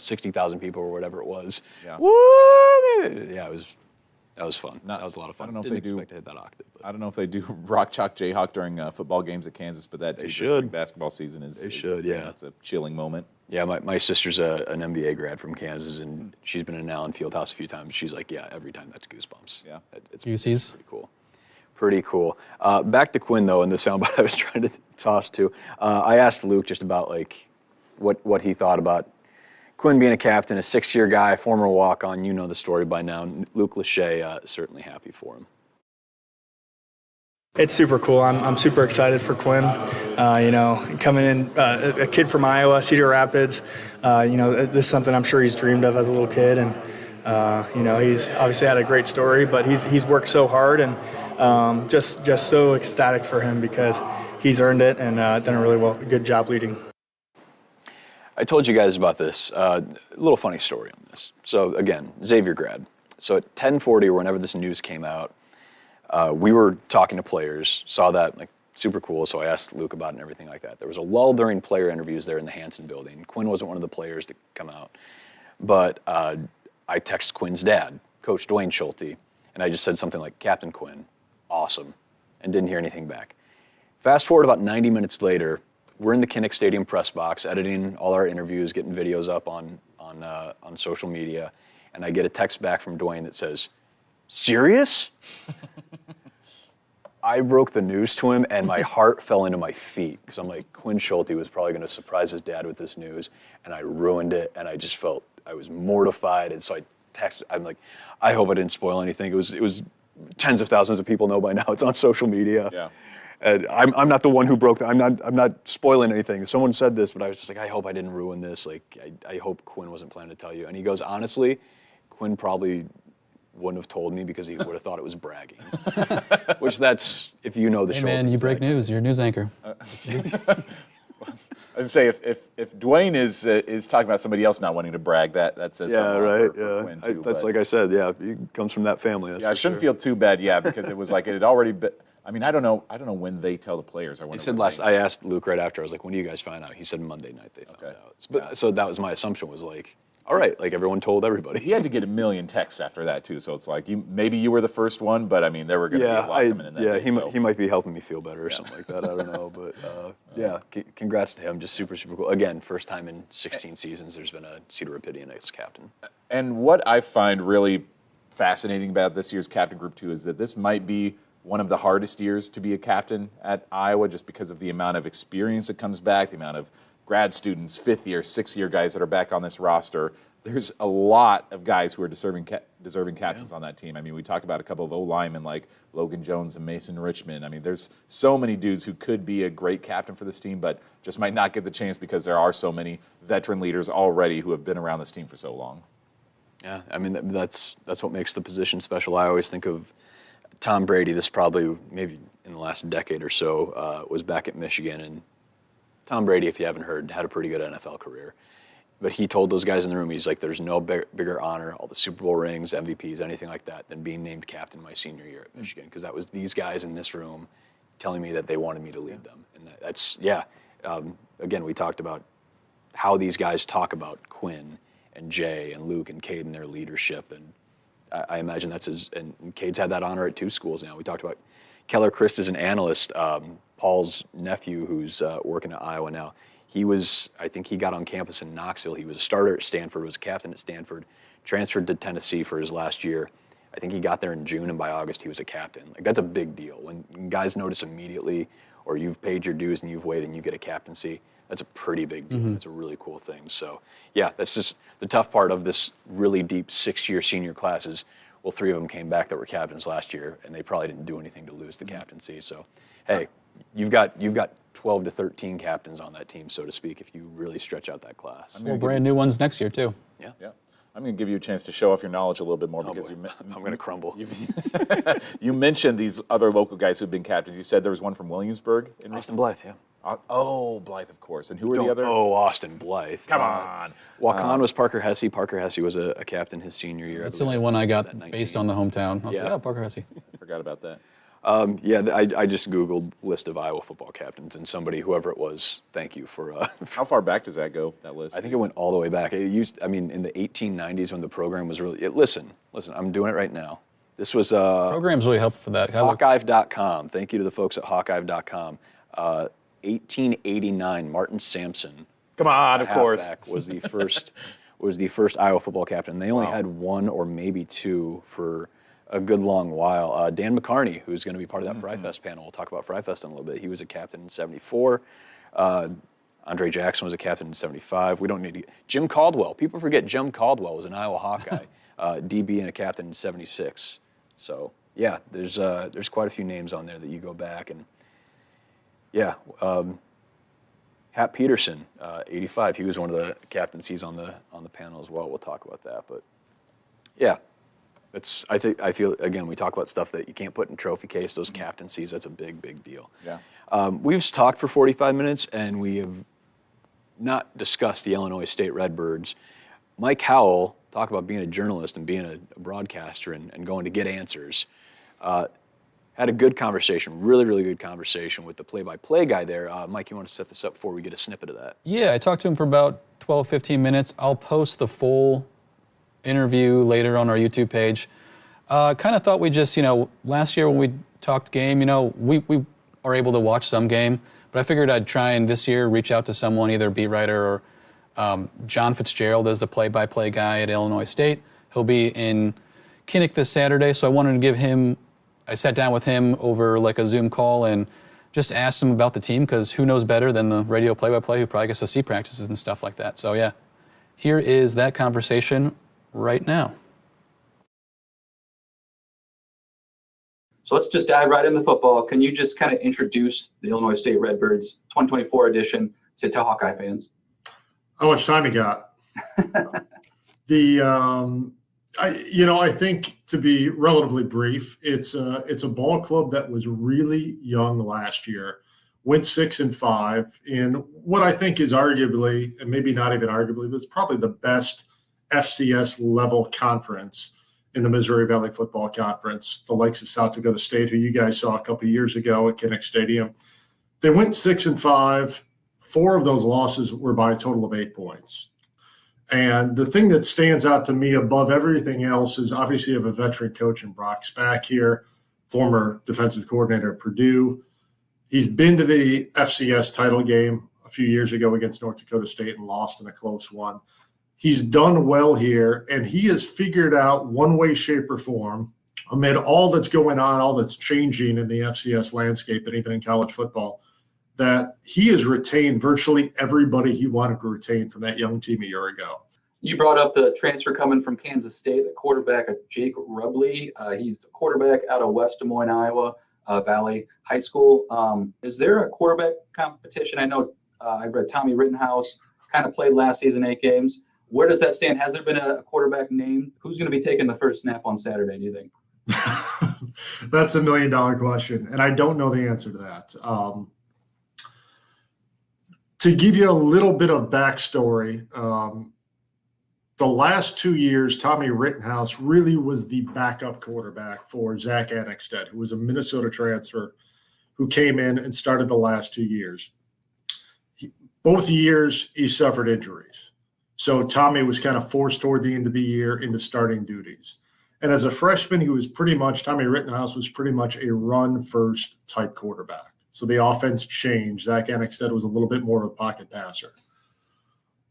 60,000 people or whatever it was. Yeah. Woo! Yeah, that was fun. That was a lot of fun. I don't know if Didn't they do. expect to hit that octave. But. I don't know if they do Rock Chalk Jayhawk during football games at Kansas, but that They too, should. during basketball season is. They should, yeah. It's a chilling moment. Yeah, my sister's an MBA grad from Kansas, and she's been in Allen Fieldhouse a few times. She's like, yeah, every time that's goosebumps. Yeah. It's UC's. pretty cool. Pretty cool. Back to Quinn, though, and the soundbite I was trying to toss to. I asked Luke just about like what he thought about Quinn being a captain, a 6-year guy, former walk-on. You know the story by now. Luke Lachey, certainly happy for him. It's super cool. I'm super excited for Quinn. Coming in, a kid from Iowa, Cedar Rapids. This is something I'm sure he's dreamed of as a little kid, and he's obviously had a great story, but he's worked so hard, and just so ecstatic for him because he's earned it and done a really good job leading. I told you guys about this. A little funny story on this. So again, Xavier grad. So at 10:40 or whenever this news came out, we were talking to players, saw that, like, super cool, so I asked Luke about it and everything like that. There was a lull during player interviews there in the Hanson building. Quinn wasn't one of the players that come out. But I texted Quinn's dad, Coach Dwayne Schulte, and I just said something like, Captain Quinn, awesome, and didn't hear anything back. Fast forward about 90 minutes later, we're in the Kinnick Stadium press box, editing all our interviews, getting videos up on social media, and I get a text back from Dwayne that says, serious? I broke the news to him, and my heart fell into my feet, because I'm like, Quinn Schulte was probably going to surprise his dad with this news, and I ruined it, and I just felt, I was mortified, and so I texted, I'm like, I hope I didn't spoil anything. It was tens of thousands of people know by now. It's on social media. Yeah. And I'm not the one who broke that. I'm not spoiling anything. Someone said this, but I was just like, I hope I didn't ruin this. Like, I hope Quinn wasn't planning to tell you. And he goes, honestly, Quinn probably wouldn't have told me because he would have thought it was bragging. Which that's, if you know the show. Hey man, you break news. You're a news anchor. I was gonna say if Dwayne is talking about somebody else not wanting to brag, that says something for Quinn too. That's like I said, yeah, he comes from that family. That's I shouldn't feel too bad, because it was like it had already been. I mean, I don't know when they tell the players. He said I asked Luke right after. I was like, when do you guys find out? He said Monday night they found out. But, so that was my assumption, was like, all right, like everyone told everybody. He had to get a million texts after that too, so it's like maybe you were the first one, but I mean there were going to be a lot coming in that day, he might be helping me feel better or something like that. I don't know, but congrats to him. Just super cool. Again, first time in 16 seasons there's been a Cedar Rapidian ex-captain. And what I find really fascinating about this year's Captain Group 2 is that this might be one of the hardest years to be a captain at Iowa, just because of the amount of experience that comes back, the amount of grad students, 5th year, 6th year guys that are back on this roster. There's a lot of guys who are deserving captains on that team. I mean, we talked about a couple of O-linemen like Logan Jones and Mason Richmond. I mean, there's so many dudes who could be a great captain for this team, but just might not get the chance because there are so many veteran leaders already who have been around this team for so long. Yeah, I mean, that's what makes the position special. I always think of Tom Brady. This probably maybe in the last decade or so was back at Michigan, and Tom Brady, if you haven't heard, had a pretty good NFL career. But he told those guys in the room, he's like, there's no bigger honor, all the Super Bowl rings, MVPs, anything like that, than being named captain my senior year at Michigan, because that was these guys in this room telling me that they wanted me to lead them. And that's again, we talked about how these guys talk about Quinn and Jay and Luke and Cade and their leadership. And I imagine and Cade's had that honor at 2 schools now. We talked about Keller Christ is an analyst. Paul's nephew, who's working at Iowa now, I think he got on campus in Knoxville. He was a starter at Stanford, was a captain at Stanford, transferred to Tennessee for his last year. I think he got there in June, and by August he was a captain. Like, that's a big deal. When guys notice immediately, or you've paid your dues and you've waited and you get a captaincy, that's a pretty big deal. It's a really cool thing. So, yeah, that's just the tough part of this really deep 6-year senior class is, well, 3 of them came back that were captains last year, and they probably didn't do anything to lose the captaincy. So, hey, you've got 12 to 13 captains on that team, so to speak, if you really stretch out that class. Well, brand new ones next year, too. Yeah. I'm going to give you a chance to show off your knowledge a little bit more because I'm going to crumble. You mentioned these other local guys who've been captains. You said there was one from Williamsburg. Austin Blythe, yeah. Blythe, of course. And who were the other? Austin Blythe. Come on. Wakan was Parker Hesse. Parker Hesse was a captain his senior year. That's the only one I got based on the hometown. I was like, Parker Hesse. I forgot about that. I just Googled list of Iowa football captains, and whoever it was, thank you for. How far back does that go, that list? I think it went all the way back. It used, in the 1890s when the program was really. Listen, I'm doing it right now. This was. Program's really helpful for that. Hawkeye.com. Thank you to the folks at Hawkeye.com. 1889, Martin Sampson. Come on, of course. Was the first Iowa football captain. They only had 1 or maybe 2 for a good long while. Dan McCarney, who's going to be part of that Fry Fest panel. We'll talk about Fry Fest in a little bit. He was a captain in 74. Andre Jackson was a captain in 75. We don't need to Jim Caldwell. People forget Jim Caldwell was an Iowa Hawkeye, DB and a captain in 76. So, yeah, there's quite a few names on there that you go back and, Hap Peterson, 85. He was one of the captains. He's on the panel as well. We'll talk about that. But, yeah. I feel, again, we talk about stuff that you can't put in trophy case, those captaincies, that's a big, big deal. Yeah. We've talked for 45 minutes, and we have not discussed the Illinois State Redbirds. Mike Howell, talk about being a journalist and being a broadcaster and going to get answers. Had a good conversation, really, really good conversation with the play-by-play guy there. Mike, you want to set this up before we get a snippet of that? Yeah, I talked to him for about 12, 15 minutes. I'll post the full interview later on our YouTube page. Kind of thought we just, last year when we talked game, we are able to watch some game, but I figured I'd try and this year reach out to someone, either beat writer or John Fitzgerald is the play-by-play guy at Illinois State. He'll be in Kinnick this Saturday, so I wanted to give him, I sat down with him over like a Zoom call and just asked him about the team, because who knows better than the radio play-by-play who probably gets to see practices and stuff like that. So yeah, here is that conversation right now. So let's just dive right into football. Can you just kind of introduce the Illinois State Redbirds 2024 edition to Hawkeye fans? How much time you got? I think, to be relatively brief, it's a ball club that was really young last year, went 6-5 in what I think is arguably, and maybe not even arguably, but it's probably the best FCS level conference in the Missouri Valley Football Conference, the likes of South Dakota State, who you guys saw a couple of years ago at Kinnick Stadium. They went 6-5. 4 of those losses were by a total of 8 points. And the thing that stands out to me above everything else is obviously you have a veteran coach in Brock Spack here, former defensive coordinator at Purdue. He's been to the FCS title game a few years ago against North Dakota State and lost in a close one. He's done well here, and he has figured out one way, shape, or form, amid all that's going on, all that's changing in the FCS landscape and even in college football, that he has retained virtually everybody he wanted to retain from that young team a year ago. You brought up the transfer coming from Kansas State, the quarterback, Jake Rubley. He's a quarterback out of West Des Moines, Iowa Valley High School. Is there a quarterback competition? I know I read Tommy Rittenhouse kind of played last season 8 games. Where does that stand? Has there been a quarterback named? Who's going to be taking the first snap on Saturday, do you think? That's $1 million question, and I don't know the answer to that. To give you a little bit of backstory, the last 2 years, Tommy Rittenhouse really was the backup quarterback for Zach Annexted, who was a Minnesota transfer who came in and started the last 2 years. Both years, he suffered injuries. So Tommy was kind of forced toward the end of the year into starting duties. And as a freshman, Tommy Rittenhouse was pretty much a run-first type quarterback. So the offense changed. Zach Annexted was a little bit more of a pocket passer.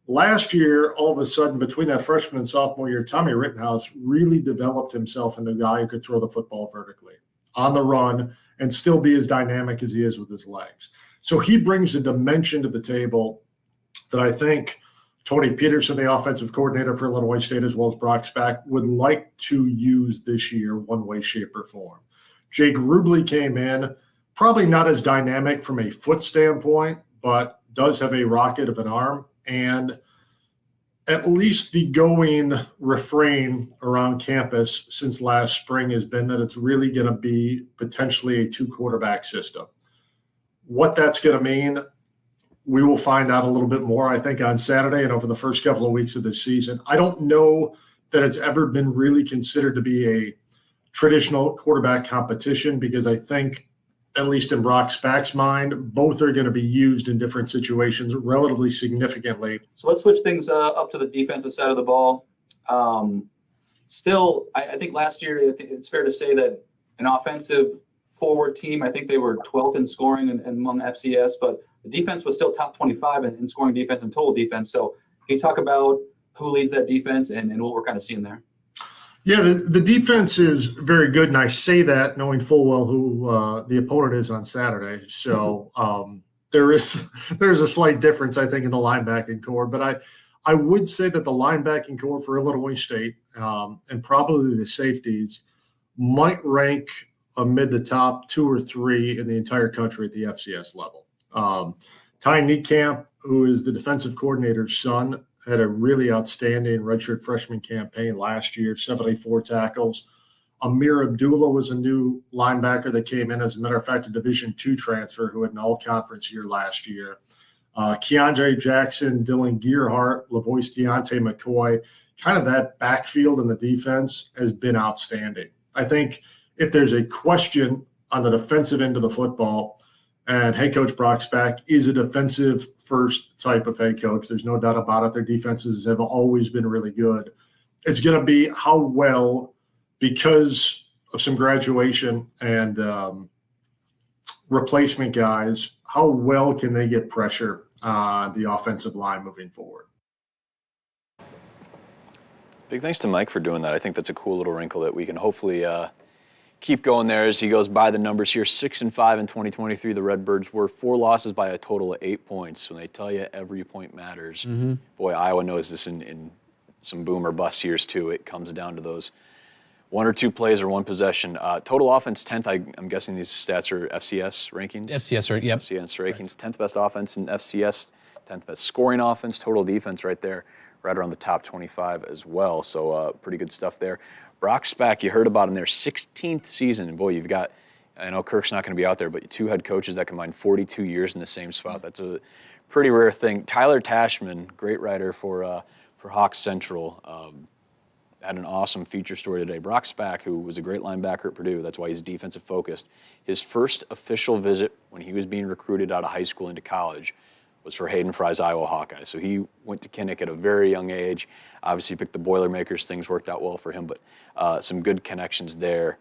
Last year, all of a sudden, between that freshman and sophomore year, Tommy Rittenhouse really developed himself into a guy who could throw the football vertically, on the run, and still be as dynamic as he is with his legs. So he brings a dimension to the table that I think Tony Peterson, the offensive coordinator for Illinois State, as well as Brock Spack, would like to use this year one way, shape, or form. Jake Rubley came in, probably not as dynamic from a foot standpoint, but does have a rocket of an arm. And at least the going refrain around campus since last spring has been that it's really going to be potentially a 2-quarterback system. What that's going to mean, we will find out a little bit more, I think, on Saturday and over the first couple of weeks of this season. I don't know that it's ever been really considered to be a traditional quarterback competition because I think, at least in Brock Spack's mind, both are going to be used in different situations relatively significantly. So let's switch things up to the defensive side of the ball. Still, I think last year it's fair to say that an offensive forward team, I think they were 12th in scoring and among FCS, but the defense was still top 25 in scoring defense and total defense. So can you talk about who leads that defense and what we're kind of seeing there? Yeah, the defense is very good, and I say that knowing full well who the opponent is on Saturday. So there's a slight difference, I think, in the linebacking core. But I would say that the linebacking core for Illinois State and probably the safeties might rank amid the top 2 or 3 in the entire country at the FCS level. Ty Niekamp, who is the defensive coordinator's son, had a really outstanding redshirt freshman campaign last year, 74 tackles. Amir Abdullah was a new linebacker that came in, as a matter of fact, a Division II transfer who had an all-conference year last year. Keandre Jackson, Dylan Gearhart, LaVoice Deontay McCoy, kind of that backfield in the defense has been outstanding. I think if there's a question on the defensive end of the football, and head coach Brock Spack is a defensive-first type of head coach. There's no doubt about it. Their defenses have always been really good. It's going to be how well, because of some graduation and replacement guys, how well can they get pressure on the offensive line moving forward? Big thanks to Mike for doing that. I think that's a cool little wrinkle that we can hopefully keep going there as he goes by the numbers here. 6-5 in 2023. The Redbirds were 4 losses by a total of 8 points. When they tell you every point matters, boy, Iowa knows this in some boom or bust years too. It comes down to those One or two plays or one possession. Total offense, 10th. I'm guessing these stats are FCS rankings? FCS, yep. FCS rankings. 10th best offense in FCS, 10th best scoring offense, total defense right there, right around the top 25 as well. So pretty good stuff there. Brock Spack, you heard about in their 16th season. And boy, you've got, I know Kirk's not going to be out there, but 2 head coaches that combine 42 years in the same spot. That's a pretty rare thing. Tyler Tashman, great writer for Hawks Central, had an awesome feature story today. Brock Spack, who was a great linebacker at Purdue, that's why he's defensive focused. His first official visit when he was being recruited out of high school into college was for Hayden Fry's Iowa Hawkeyes. So he went to Kinnick at a very young age. Obviously picked the Boilermakers. Things worked out well for him, but some good connections there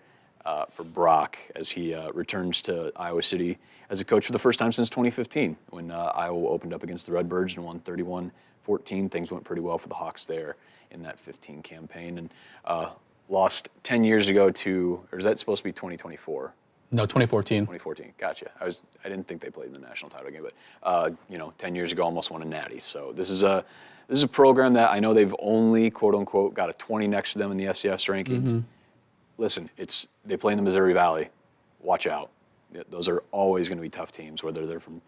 for Brock as he returns to Iowa City as a coach for the first time since 2015 when Iowa opened up against the Redbirds and won 31-14. Things went pretty well for the Hawks there in that 15 campaign, and lost 10 years ago to, or is that supposed to be 2024? No, 2014. 2014, gotcha. I didn't think they played in the national title game, but 10 years ago almost won a natty. So this is a program that I know they've only quote unquote got a 20 next to them in the FCS rankings. Mm-hmm. Listen, they play in the Missouri Valley. Watch out. Those are always going to be tough teams, whether they're from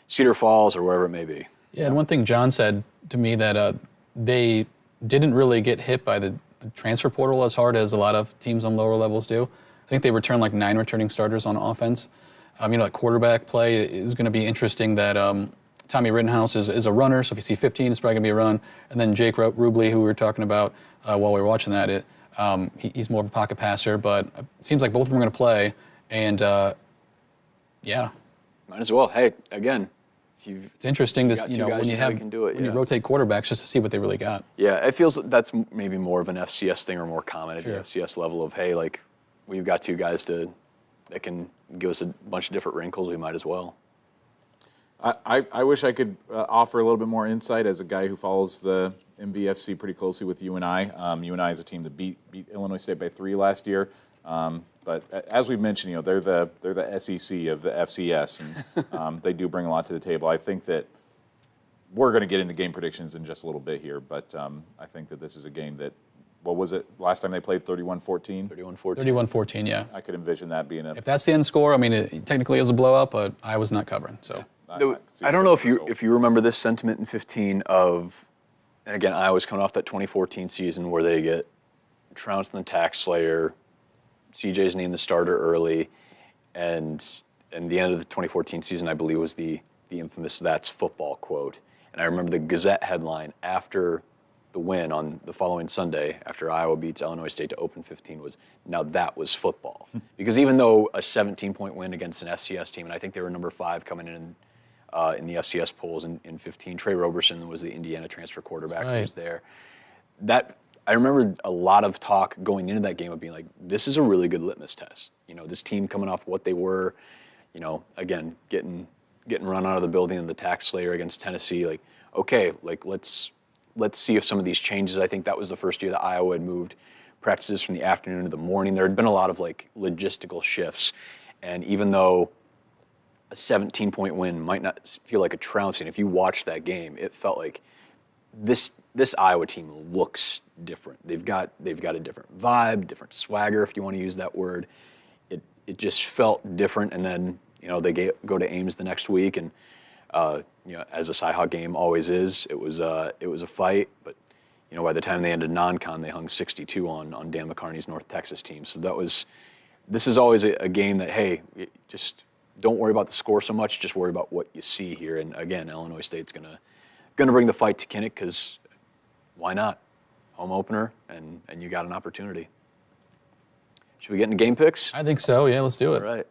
Cedar Falls or wherever it may be. Yeah, and one thing John said to me that they didn't really get hit by the transfer portal as hard as a lot of teams on lower levels do. I think they returned like 9 returning starters on offense. Like quarterback play is going to be interesting that Tommy Rittenhouse is a runner, so if you see 15, it's probably going to be a run. And then Jake Rubley, who we were talking about while we were watching that, he's more of a pocket passer, but it seems like both of them are going to play. And, yeah. Might as well. Hey, again, it's interesting to when you rotate quarterbacks just to see what they really got. Yeah, it feels that's maybe more of an FCS thing or more common at Sure. the FCS level of, hey, like we've got 2 guys that can give us a bunch of different wrinkles. We might as well. I wish I could offer a little bit more insight as a guy who follows the MVFC pretty closely with UNI. UNI is a team that beat Illinois State by 3 last year. But as we've mentioned, they're the SEC of the FCS, and they do bring a lot to the table. I think that we're going to get into game predictions in just a little bit here, but I think that this is a game that, what was it, last time they played 31-14? 31-14. 31-14, yeah. I could envision that being If that's the end score, I mean, it technically is a blowout, but I was not covering, so. Yeah. I don't know if you remember this sentiment in 15 of, and again, Iowa's coming off that 2014 season where they get trounced in the tax slayer, CJ's named the starter early, and the end of the 2014 season, I believe, was the infamous "That's football" quote. And I remember the Gazette headline after the win on the following Sunday, after Iowa beats Illinois State to open 15, was, "Now that was football." Because even though a 17-point win against an FCS team, and I think they were number 5 coming in the FCS polls in 15, Trey Roberson was the Indiana transfer quarterback who was there. I remember a lot of talk going into that game of being like, this is a really good litmus test. This team coming off what they were, again, getting run out of the building in the tax slayer against Tennessee. Like, okay, like let's see if some of these changes. I think that was the first year that Iowa had moved practices from the afternoon to the morning. There had been a lot of like logistical shifts, and even though a 17-point win might not feel like a trouncing, if you watched that game, it felt like this Iowa team looks different. They've got a different vibe, different swagger, if you want to use that word. It just felt different. And then they go to Ames the next week, and as a Cy-Hawk game always is, it was a fight. But by the time they ended non-con, they hung 62 on Dan McCarney's North Texas team. So this is always a game that, hey, just don't worry about the score so much. Just worry about what you see here. And again, Illinois State's gonna bring the fight to Kinnick because why not? Home opener, and you got an opportunity. Should we get into game picks? I think so. Yeah, let's do it. All right.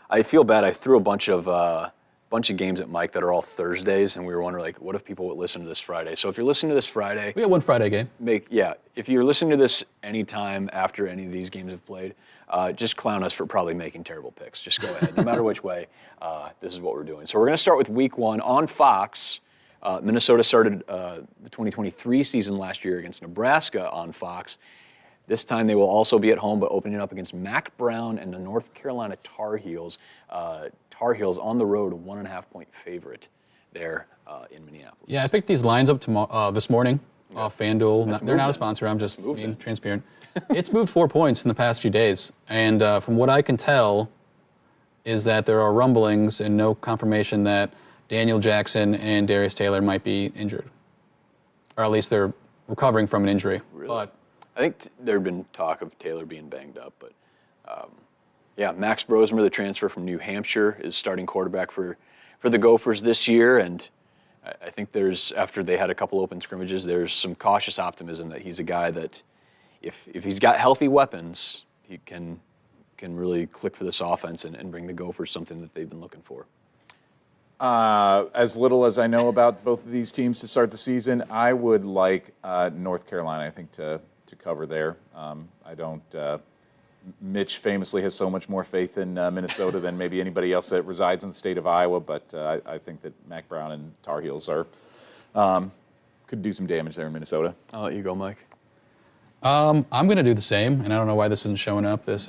I feel bad. I threw a bunch of games at Mike that are all Thursdays, and we were wondering, like, what if people would listen to this Friday? So if you're listening to this Friday, we got one Friday game. If you're listening to this anytime after any of these games have played, just clown us for probably making terrible picks. Just go ahead. No matter which way, this is what we're doing. So we're going to start with Week 1 on Fox. Minnesota started the 2023 season last year against Nebraska on Fox. This time they will also be at home, but opening up against Mac Brown and the North Carolina Tar Heels. Tar Heels on the road, 1.5-point favorite there in Minneapolis. Yeah, I picked these lines up this morning off FanDuel. They're not a sponsor. I'm just being transparent. It's moved 4 points in the past few days, and from what I can tell, is that there are rumblings and no confirmation that Daniel Jackson and Darius Taylor might be injured, or at least they're recovering from an injury. Really? But I think there had been talk of Taylor being banged up, but Max Brosmer, the transfer from New Hampshire, is starting quarterback for the Gophers this year, and I think after they had a couple open scrimmages, there's some cautious optimism that he's a guy that if he's got healthy weapons, he can really click for this offense and bring the Gophers something that they've been looking for. As little as I know about both of these teams to start the season, I would like North Carolina, I think, to cover there. I don't. Mitch famously has so much more faith in Minnesota than maybe anybody else that resides in the state of Iowa, but I think that Mac Brown and Tar Heels could do some damage there in Minnesota. I'll let you go, Mike. I'm going to do the same, and I don't know why this isn't showing up, this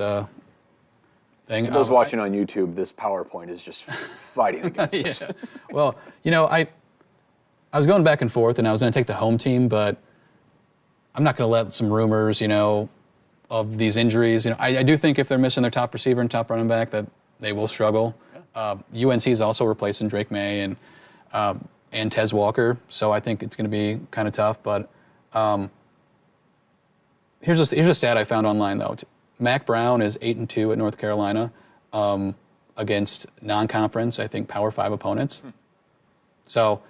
thing. For those watching on YouTube, this PowerPoint is just fighting against us. Well, I was going back and forth, and I was going to take the home team, but I'm not going to let some rumors, of these injuries. I do think if they're missing their top receiver and top running back, that they will struggle. UNC is also replacing Drake May and Tez Walker, so I think it's going to be kind of tough. But here's a stat I found online though. Mac Brown is 8-2 at North Carolina against non-conference, I think, Power 5 opponents. So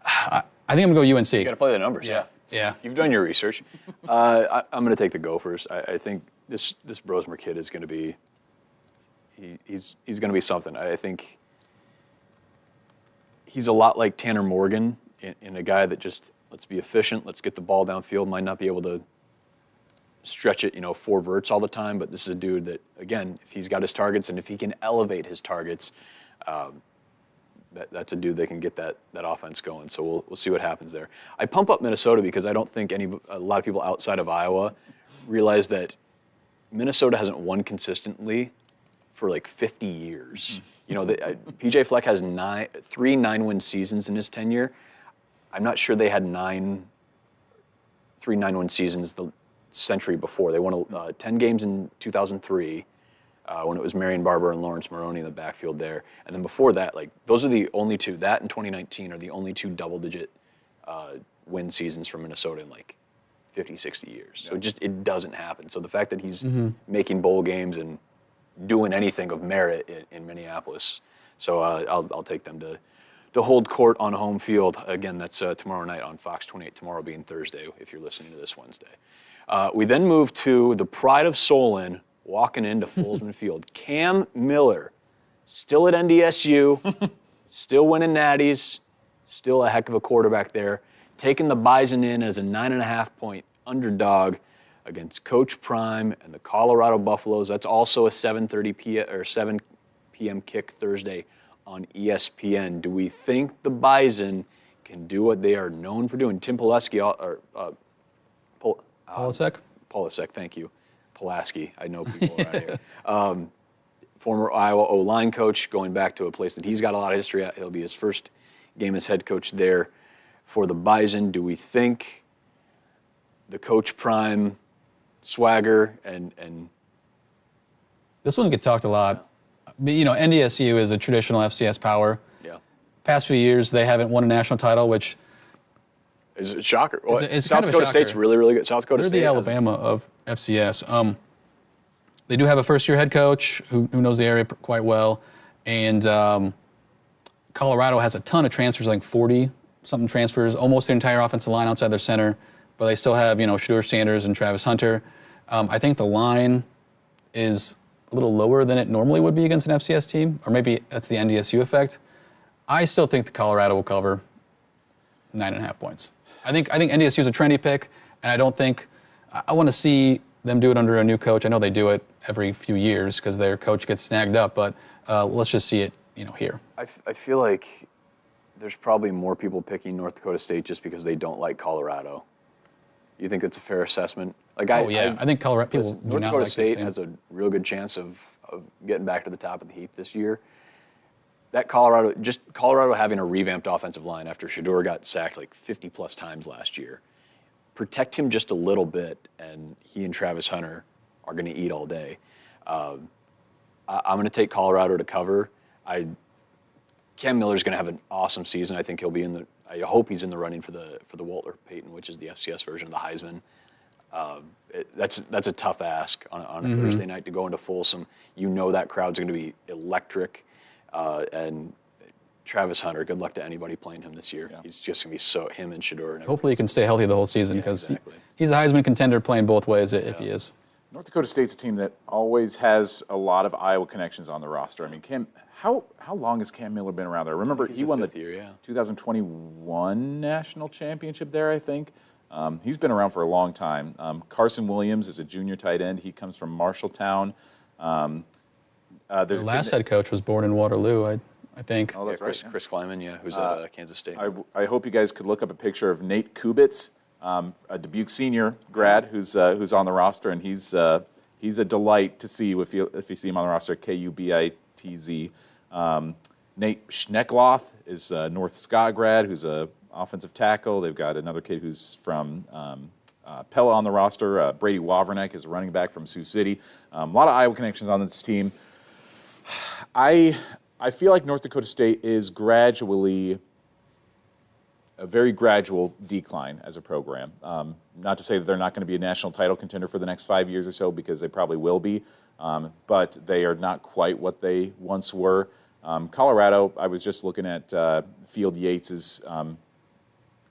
I think I'm going to go UNC. You got to play the numbers. Yeah. You've done your research. I'm going to take the Gophers. I think this Brosmer kid is going to be. He's going to be something. I think he's a lot like Tanner Morgan in a guy that just let's be efficient, let's get the ball downfield. Might not be able to stretch it, 4 verts all the time, but this is a dude that, again, if he's got his targets and if he can elevate his targets, that's a dude that can get that offense going. So we'll see what happens there. I pump up Minnesota because I don't think a lot of people outside of Iowa realize that Minnesota hasn't won consistently for like 50 years. PJ Fleck has 3 9-win seasons in his tenure. I'm not sure they had 3 9-win seasons the century before. They won 10 games in 2003. When it was Marion Barber and Lawrence Maroney in the backfield there. And then before that, those are the only 2, that and 2019 are the only 2 double-digit win seasons for Minnesota in 50, 60 years. So it doesn't happen. So the fact that he's making bowl games and doing anything of merit in Minneapolis, so I'll take them to hold court on home field. Again, that's tomorrow night on Fox 28, tomorrow being Thursday, if you're listening to this Wednesday. We then move to the pride of Solon, walking into Folsman Field. Cam Miller, still at NDSU, still winning natties, still a heck of a quarterback there, taking the Bison in as a 9.5-point underdog against Coach Prime and the Colorado Buffaloes. That's also a 7 p.m. kick Thursday on ESPN. Do we think the Bison can do what they are known for doing? Tim Pulaski, Polasek, thank you. Pulaski, I know people around here. Former Iowa O-line coach, going back to a place that he's got a lot of history at. It'll be his first game as head coach there for the Bison. Do we think the Coach Prime swagger and this one gets talked a lot. NDSU is a traditional FCS power. Yeah. Past few years, they haven't won a national title, which is a shocker. It's South kind of a Dakota shocker. State's really, really good. South Dakota They're State. the Alabama of FCS. They do have a first-year head coach who knows the area quite well, and Colorado has a ton of transfers, like 40-something transfers, almost the entire offensive line outside their center, but they still have, Shedeur Sanders and Travis Hunter. I think the line is a little lower than it normally would be against an FCS team, or maybe that's the NDSU effect. I still think the Colorado will cover 9.5 points. I think NDSU is a trendy pick, and I don't think I want to see them do it under a new coach. I know they do it every few years because their coach gets snagged up, but let's just see it, here. I feel like there's probably more people picking North Dakota State just because they don't like Colorado. You think it's a fair assessment? I think Colorado people do North not Dakota like State this team. has a real good chance of getting back to the top of the heap this year. That Colorado having a revamped offensive line after Shedeur got sacked 50 plus times last year, protect him just a little bit, and he and Travis Hunter are going to eat all day. I'm going to take Colorado to cover. Cam Miller's going to have an awesome season. I think he'll be I hope he's in the running for the Walter Payton, which is the FCS version of the Heisman. That's a tough ask on a Thursday night to go into Folsom. You know that crowd's going to be electric, and Travis Hunter, good luck to anybody playing him this year. Yeah. He's just going to be him and Shedeur. And hopefully he can stay healthy the whole season because he's a Heisman contender playing both ways if he is. North Dakota State's a team that always has a lot of Iowa connections on the roster. I mean, how long has Cam Miller been around there? Remember, he won the 2021 national championship there, I think. He's been around for a long time. Carson Williams is a junior tight end. He comes from Marshalltown. The last head coach was born in Waterloo, I think. Oh, that's right. Chris Kleiman, who's at Kansas State. I hope you guys could look up a picture of Nate Kubitz, a Dubuque senior grad who's on the roster, and he's a delight to see if you see him on the roster. Kubitz. Nate Schneckloth is a North Scott grad who's a offensive tackle. They've got another kid who's from Pella on the roster. Brady Wawrnek is a running back from Sioux City. A lot of Iowa connections on this team. I feel like North Dakota State is gradually a very gradual decline as a program. Not to say that they're not going to be a national title contender for the next 5 years or so, because they probably will be, but they are not quite what they once were. Colorado, I was just looking at Field Yates's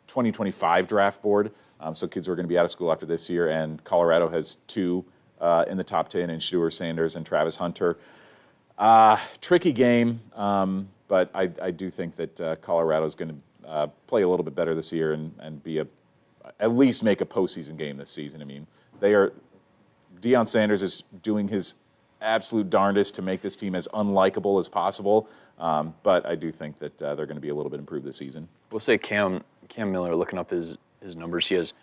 2025 draft board, so kids who are going to be out of school after this year, and Colorado has 2 in the top 10 in Shedeur Sanders and Travis Hunter. Tricky game, but I do think that Colorado is going to play a little bit better this year and be at least make a postseason game this season. I mean, Deion Sanders is doing his absolute darndest to make this team as unlikable as possible, but I do think that they're going to be a little bit improved this season. We'll say Cam Miller, looking up his numbers, he has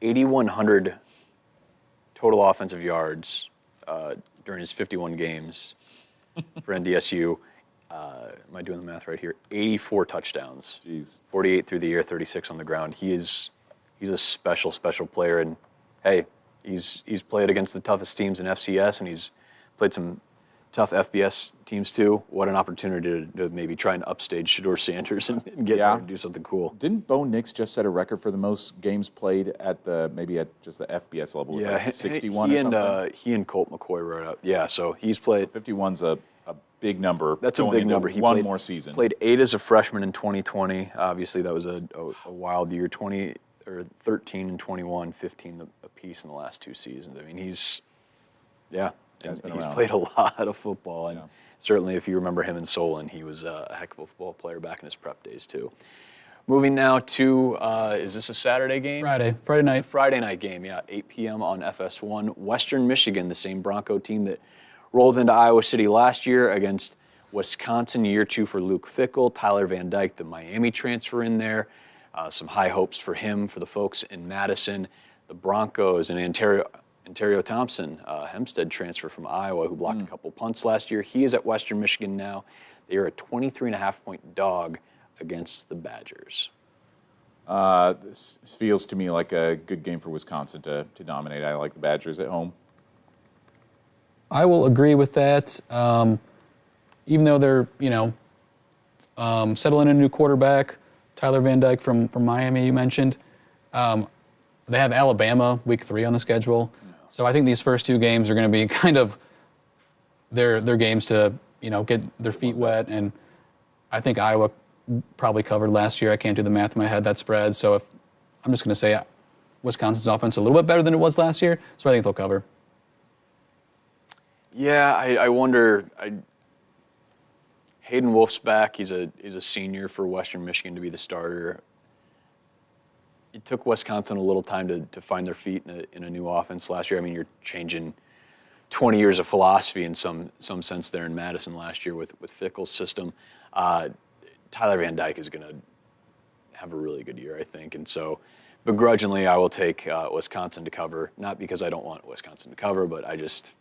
8,100 total offensive yards during his 51 games for NDSU. Am I doing the math right here? 84 touchdowns. Jeez. 48 through the air, 36 on the ground. He's a special player, and hey, he's played against the toughest teams in FCS, and he's played some tough FBS teams too. What an opportunity to maybe try and upstage Shedeur Sanders and get there and do something cool. Didn't Bo Nix just set a record for the most games played at just the FBS level? Yeah, like 61 or something? He and Colt McCoy were up. Yeah, so he's played. 51's a big number. That's a big number. He played more season. Played 8 as a freshman in 2020. Obviously, that was a wild year. 13 and 21, 15 apiece in the last 2 seasons. I mean, he's played a lot of football, and certainly if you remember him in Solon, he was a heck of a football player back in his prep days too. Moving now to, is this a Saturday game? Friday night. Friday night game, 8 p.m. on FS1. Western Michigan, the same Bronco team that rolled into Iowa City last year, against Wisconsin, year 2 for Luke Fickell. Tyler Van Dyke, the Miami transfer, in there. Some high hopes for him, for the folks in Madison. The Broncos and Ontario Thompson, Hempstead transfer from Iowa, who blocked a couple punts last year. He is at Western Michigan now. They are a 23.5-point dog against the Badgers. This feels to me like a good game for Wisconsin to dominate. I like the Badgers at home. I will agree with that. Even though they're, settling in a new quarterback, Tyler Van Dyke from Miami, you mentioned. They have Alabama week 3 on the schedule. So I think these first 2 games are going to be kind of their games to, get their feet wet. And I think Iowa probably covered last year. I can't do the math in my head, that spread. So I'm just going to say Wisconsin's offense a little bit better than it was last year. So I think they'll cover. Yeah, I wonder. Hayden Wolf's back. He's a senior for Western Michigan to be the starter. It took Wisconsin a little time to find their feet in a new offense last year. I mean, you're changing 20 years of philosophy in some sense there in Madison last year with Fickell's system. Tyler Van Dyke is going to have a really good year, I think. And so begrudgingly, I will take Wisconsin to cover, not because I don't want Wisconsin to cover, but I just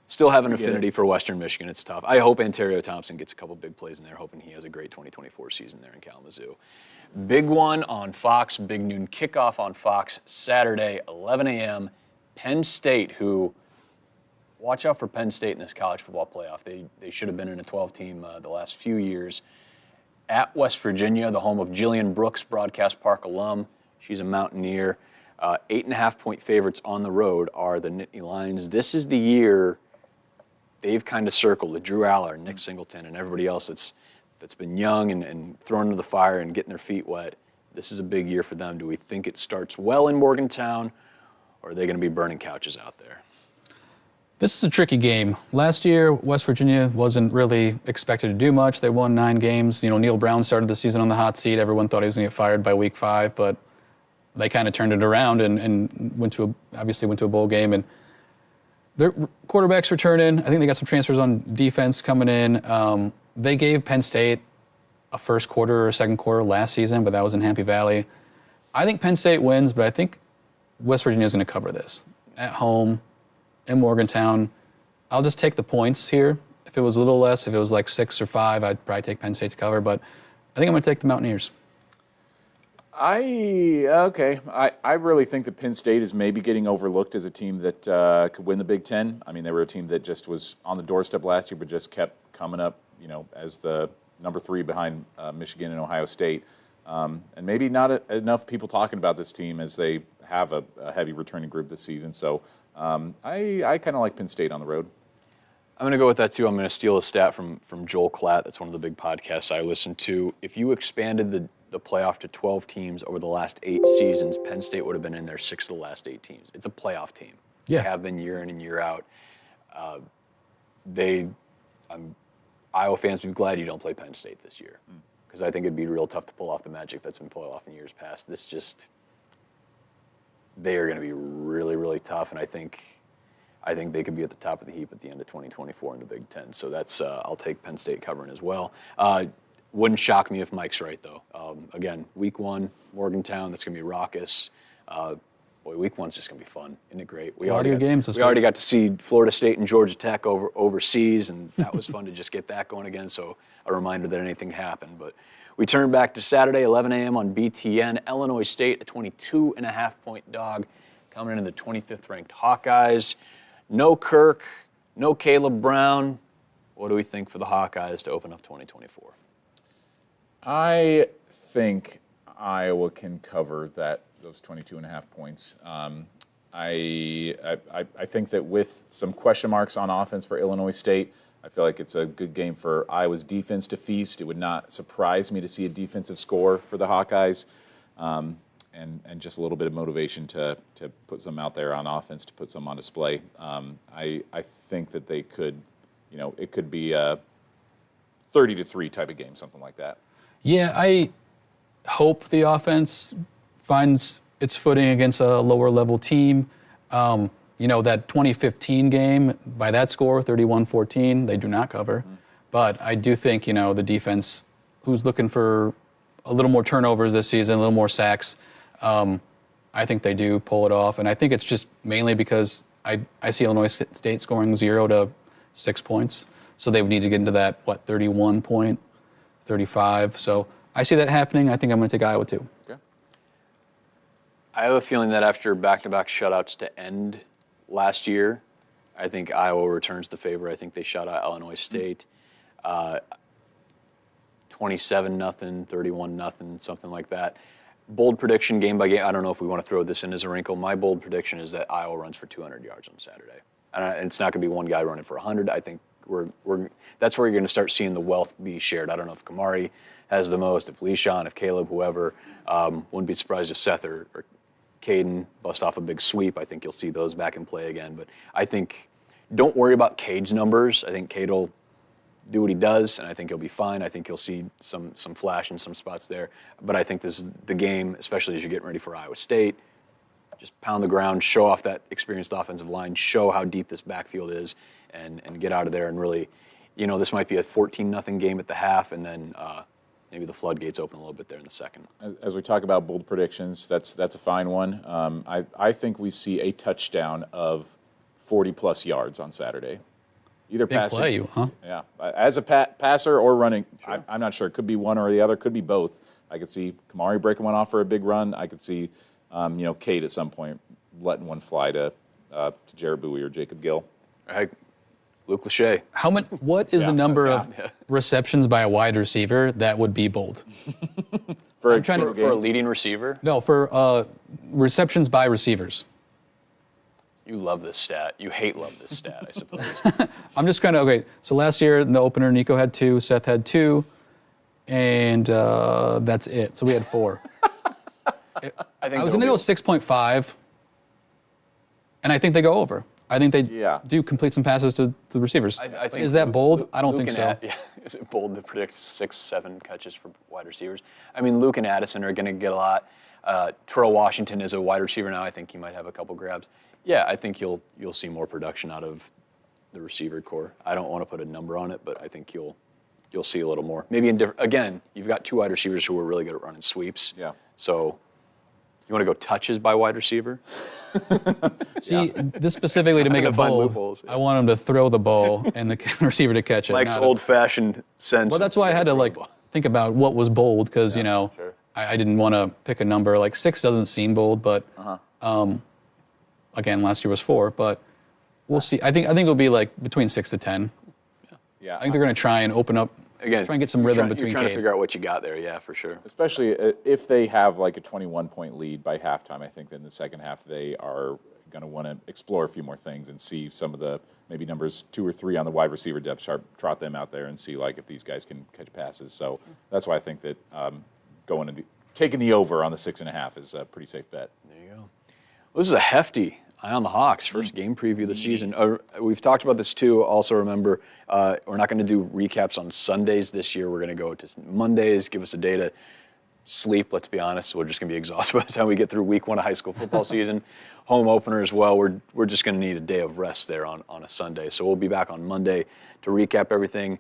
still have an affinity for Western Michigan. It's tough. I hope Ontario Thompson gets a couple big plays in there, hoping he has a great 2024 season there in Kalamazoo. Big one on Fox, big noon kickoff on Fox Saturday, 11 a.m. Penn State, who, watch out for Penn State in this college football playoff. They should have been in a 12-team the last few years. At West Virginia, the home of Jillian Brooks, Broadcast Park alum. She's a Mountaineer. 8.5-point favorites on the road are the Nittany Lions. This is the year they've kind of circled with Drew Aller, Nick Singleton, and everybody else that's been young and thrown into the fire and getting their feet wet. This is a big year for them. Do we think it starts well in Morgantown, or are they going to be burning couches out there? This is a tricky game. Last year, West Virginia wasn't really expected to do much. They won 9 games. Neil Brown started the season on the hot seat. Everyone thought he was going to get fired by week 5, but they kind of turned it around and went to a bowl game. And their quarterbacks returning. I think they got some transfers on defense coming in. They gave Penn State a first quarter or second quarter last season, but that was in Happy Valley. I think Penn State wins, but I think West Virginia is going to cover this at home in Morgantown. I'll just take the points here. If it was a little less, if it was like 6 or 5, I'd probably take Penn State to cover, but I think I'm going to take the Mountaineers. I really think that Penn State is maybe getting overlooked as a team that could win the Big Ten. I mean, they were a team that just was on the doorstep last year, but just kept coming up, as the number 3 behind Michigan and Ohio State. And maybe not enough people talking about this team as they have a heavy returning group this season. So I kind of like Penn State on the road. I'm going to go with that too. I'm going to steal a stat from Joel Klatt. That's one of the big podcasts I listen to. If you expanded the playoff to 12 teams over the last 8 seasons, Penn State would have been in there 6 of the last 8 teams. It's a playoff team. Yeah. They have been year in and year out. Iowa fans would be glad you don't play Penn State this year, because I think it'd be real tough to pull off the magic that's been pulled off in years past. They are going to be really, really tough, and I think they could be at the top of the heap at the end of 2024 in the Big Ten. So that's I'll take Penn State covering as well. Wouldn't shock me if Mike's right, though. Again, week 1, Morgantown, that's going to be raucous. Week 1's just going to be fun. Isn't it great? We already got to see Florida State and Georgia Tech overseas, and that was fun to just get that going again. So a reminder that anything can happen. But we turn back to Saturday, 11 a.m. on BTN. Illinois State, a 22.5-point dog, coming in the 25th ranked Hawkeyes. No Kirk, no Caleb Brown. What do we think for the Hawkeyes to open up 2024? I think Iowa can cover those 22.5 points. I think that with some question marks on offense for Illinois State, I feel like it's a good game for Iowa's defense to feast. It would not surprise me to see a defensive score for the Hawkeyes, and just a little bit of motivation to put some out there on offense, to put some on display. I think that they could, it could be a 30-3 type of game, something like that. Yeah, I hope the offense finds its footing against a lower-level team. That 2015 game, by that score, 31-14, they do not cover. Mm-hmm. But I do think, the defense, who's looking for a little more turnovers this season, a little more sacks, I think they do pull it off. And I think it's just mainly because I see Illinois State scoring 0 to 6 points. So they would need to get into that, 31 point, 35. So I see that happening. I think I'm going to take Iowa too. Okay. I have a feeling that after back-to-back shutouts to end last year, I think Iowa returns the favor. I think they shut out Illinois State 27-0, 31-0, something like that. Bold prediction, game by game. I don't know if we want to throw this in as a wrinkle. My bold prediction is that Iowa runs for 200 yards on Saturday. And it's not going to be one guy running for 100. I think that's where you're going to start seeing the wealth be shared. I don't know if Kamari has the most, if Le'Shawn, if Caleb, whoever. Wouldn't be surprised if Seth or Caden bust off a big sweep. I think you'll see those back in play again. But I think, don't worry about Cade's numbers. I think Cade will do what he does, and I think he'll be fine. I think you'll see some flash in some spots there. But I think this is the game, especially as you're getting ready for Iowa State. Just pound the ground, show off that experienced offensive line, show how deep this backfield is, and get out of there and really, this might be a 14-0 game at the half, and then maybe the floodgates open a little bit there in the second. As we talk about bold predictions, that's a fine one. I think we see a touchdown of 40-plus yards on Saturday. Either Big passing, play, huh? Yeah, as a passer or running. Sure. I'm not sure. It could be one or the other. Could be both. I could see Kamari breaking one off for a big run. I could see, Cade at some point letting one fly to Jared Bowie or Jacob Gill. Luke Lachey. What is the number of receptions by a wide receiver that would be bold? For a leading receiver? No, for receptions by receivers. You love this stat. You love this stat, I suppose. I'm just okay. So last year in the opener, Nico had 2, Seth had 2, and that's it. So we had 4. I was going to go 6.5, and I think they go over. I think they do complete some passes to the receivers. I think is that bold? I don't think so. Is it bold to predict 6-7 catches for wide receivers? I mean, Luke and Addison are going to get a lot. Terrell Washington is a wide receiver now. I think he might have a couple grabs. Yeah, I think you'll see more production out of the receiver core. I don't want to put a number on it, but I think you'll see a little more. Maybe again, you've got 2 wide receivers who are really good at running sweeps. Yeah. So you want to go touches by wide receiver? See, this specifically to make it bold, I want him to throw the ball and the receiver to catch it. Mike's old-fashioned sense. Well, that's why I had to think about what was bold because sure. I didn't want to pick a number. 6 doesn't seem bold, but again, last year was 4. But we'll see. I think it'll be between 6 to 10. Yeah. I think they're going to try and open up. Again, try and get some rhythm between. You're trying to figure out what you got there, yeah, for sure. Especially if they have a 21-point lead by halftime, I think that in the second half they are going to want to explore a few more things and see some of the maybe numbers 2 or 3 on the wide receiver depth chart, trot them out there and see if these guys can catch passes. So that's why I think that taking the over on the 6.5 is a pretty safe bet. There you go. Well, this is a hefty Eye on the Hawks, first game preview of the season. We've talked about this too. Also remember, we're not going to do recaps on Sundays this year. We're going to go to Mondays, give us a day to sleep, let's be honest. We're just going to be exhausted by the time we get through week 1 of high school football season. Home opener as well. We're just going to need a day of rest there on a Sunday. So we'll be back on Monday to recap everything.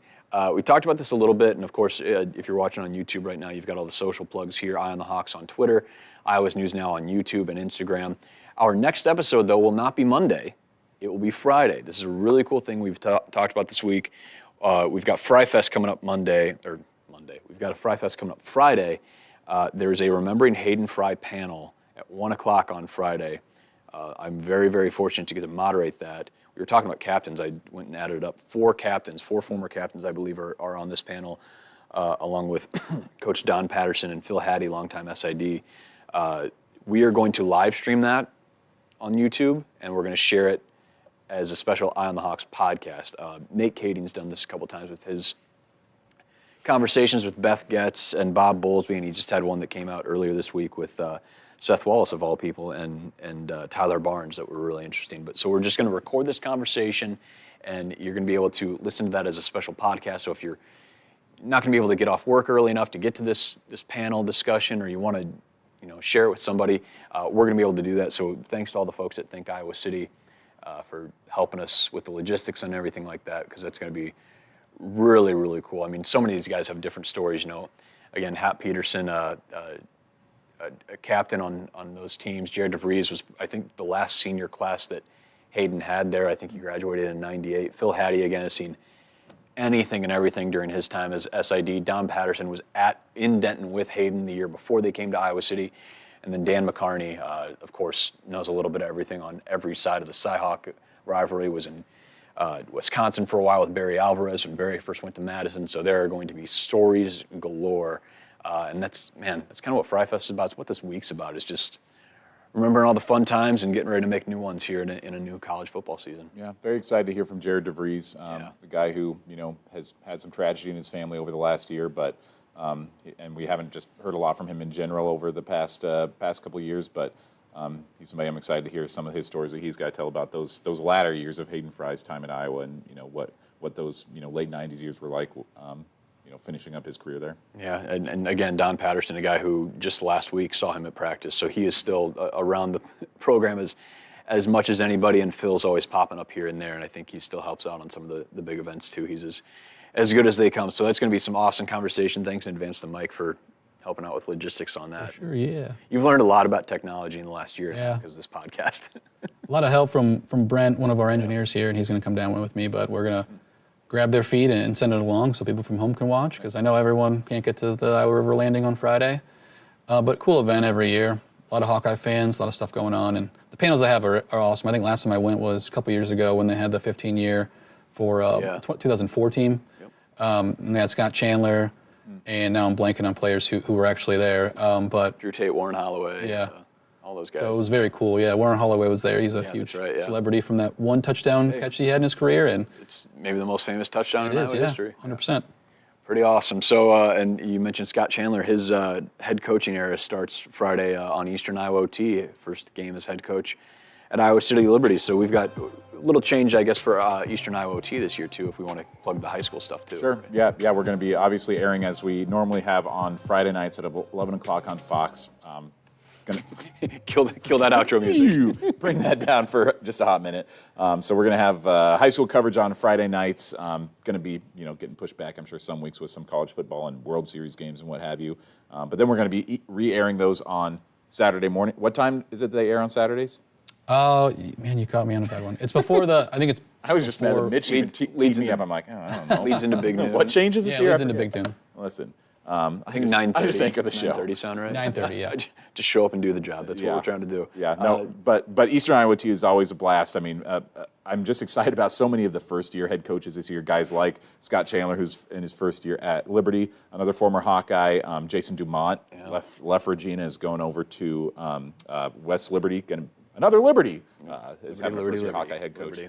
We talked about this a little bit, and of course, if you're watching on YouTube right now, you've got all the social plugs here. Eye on the Hawks on Twitter, Iowa's News Now on YouTube and Instagram. Our next episode, though, will not be Monday. It will be Friday. This is a really cool thing we've talked about this week. We've got Fry Fest coming up Monday. We've got a Fry Fest coming up Friday. There's a Remembering Hayden Fry panel at 1 o'clock on Friday. I'm very, very fortunate to get to moderate that. We were talking about captains. I went and added up 4 former captains, I believe, are on this panel, along with Coach Don Patterson and Phil Hattie, longtime SID. We are going to live stream that on YouTube, and we're going to share it as a special Eye on the Hawks podcast. Nate Kading's done this a couple times with his conversations with Beth Getz and Bob Bowlesby, and he just had one that came out earlier this week with Seth Wallace, of all people, and Tyler Barnes that were really interesting. So we're just going to record this conversation, and you're going to be able to listen to that as a special podcast. So if you're not going to be able to get off work early enough to get to this panel discussion, or you want to share it with somebody, we're going to be able to do that. So thanks to all the folks at Think Iowa City for helping us with the logistics and everything like that, because that's going to be really, really cool. I mean, so many of these guys have different stories. Again, Hap Peterson, a captain on those teams. Jared DeVries was, I think, the last senior class that Hayden had there. I think he graduated in '98. Phil Hattie, again, has seen anything and everything during his time as SID. Don Patterson was in Denton with Hayden the year before they came to Iowa City. And then Dan McCarney, of course, knows a little bit of everything on every side of the Cy-Hawk rivalry. Was in Wisconsin for a while with Barry Alvarez when Barry first went to Madison. So there are going to be stories galore. And that's kind of what Fry Fest is about. It's what this week's about, is just remembering all the fun times and getting ready to make new ones here in a new college football season. Yeah, very excited to hear from Jared DeVries, the guy who has had some tragedy in his family over the last year, but and we haven't just heard a lot from him in general over the past couple of years, but he's somebody I'm excited to hear some of his stories that he's got to tell about those latter years of Hayden Fry's time in Iowa, and what those late '90s years were like. Finishing up his career there. Yeah, and again, Don Patterson, a guy who just last week saw him at practice, so he is still around the program as much as anybody, and Phil's always popping up here and there, and I think he still helps out on some of the big events too. He's as good as they come, so that's going to be some awesome conversation. Thanks in advance to Mike for helping out with logistics on that. Sure, yeah. You've learned a lot about technology in the last year because of this podcast. A lot of help from Brent, one of our engineers here, and he's going to come down with me, but we're going to grab their feed and send it along so people from home can watch, because I know everyone can't get to the Iowa River Landing on Friday. But cool event every year. A lot of Hawkeye fans, a lot of stuff going on. And the panels they have are awesome. I think last time I went was a couple years ago when they had the 15-year for 2004 team. Yep. And they had Scott Chandler, and now I'm blanking on players who were actually there. But Drew Tate, Warren Holloway. Yeah. All those guys. So it was very cool. Yeah, Warren Holloway was there. He's a huge celebrity from that one touchdown catch he had in his career, and it's maybe the most famous touchdown in Iowa history. 100%. Pretty awesome. So, and you mentioned Scott Chandler. His head coaching era starts Friday on Eastern Iowa OT. First game as head coach at Iowa City Liberty. So we've got a little change, I guess, for Eastern Iowa OT this year too, if we want to plug the high school stuff too. Sure. Yeah. We're going to be obviously airing as we normally have on Friday nights at 11 o'clock on Fox. Gonna kill that outro music. Bring that down for just a hot minute. So we're going to have high school coverage on Friday nights. Going to be, getting pushed back, I'm sure, some weeks with some college football and World Series games and what have you. But then we're going to be re-airing those on Saturday morning. What time is it they air on Saturdays? Oh, man, you caught me on a bad one. It's before I think it's I was just mad that Mitch even teed me up. I'm like, I don't know. Leads into Big Noon. What changes this year? Leads into Big Noon. Listen. I think 9:30. I just anchor the show. 9:30 sound right? 9:30, yeah. Just show up and do the job. That's what we're trying to do. Yeah, no, but Eastern Iowa T is always a blast. I mean, I'm just excited about so many of the first-year head coaches this year. Guys like Scott Chandler, who's in his first year at Liberty, another former Hawkeye, Jason Dumont, left Regina, is going over to West Liberty. Another Liberty is having a first-year Hawkeye head coach.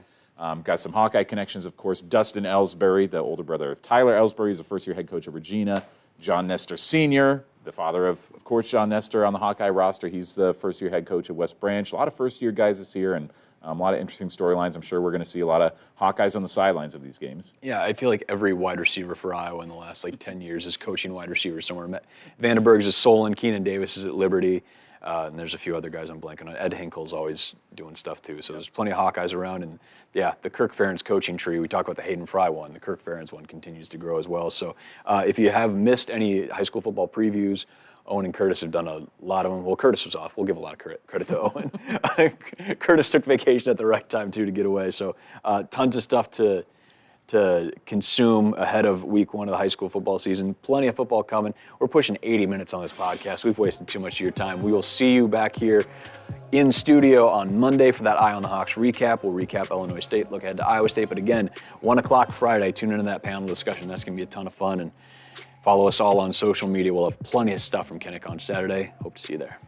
Got some Hawkeye connections, of course. Dustin Ellsbury, the older brother of Tyler Ellsbury, is a first-year head coach at Regina. John Nestor Sr., the father of course, John Nestor on the Hawkeye roster. He's the first-year head coach at West Branch. A lot of first-year guys this year, and a lot of interesting storylines. I'm sure we're going to see a lot of Hawkeyes on the sidelines of these games. Yeah, I feel like every wide receiver for Iowa in the last 10 years is coaching wide receiver somewhere. Vandenberg's is Solon, Keenan Davis is at Liberty, and there's a few other guys I'm blanking on. Ed Hinkle's always doing stuff too. So there's plenty of Hawkeyes around, and the Kirk Ferentz coaching tree. We talked about the Hayden Fry one. The Kirk Ferentz one continues to grow as well. So if you have missed any high school football previews, Owen and Curtis have done a lot of them. Well, Curtis was off. We'll give a lot of credit to Owen. Curtis took vacation at the right time too to get away. So tons of stuff to consume ahead of week one of the high school football season. Plenty of football coming. We're pushing 80 minutes on this podcast. We've wasted too much of your time. We will see you back here in studio on Monday for that Eye on the Hawks recap. We'll recap Illinois State, look ahead to Iowa State. But again, 1 o'clock Friday, tune into that panel discussion. That's going to be a ton of fun. And follow us all on social media. We'll have plenty of stuff from Kinnick on Saturday. Hope to see you there.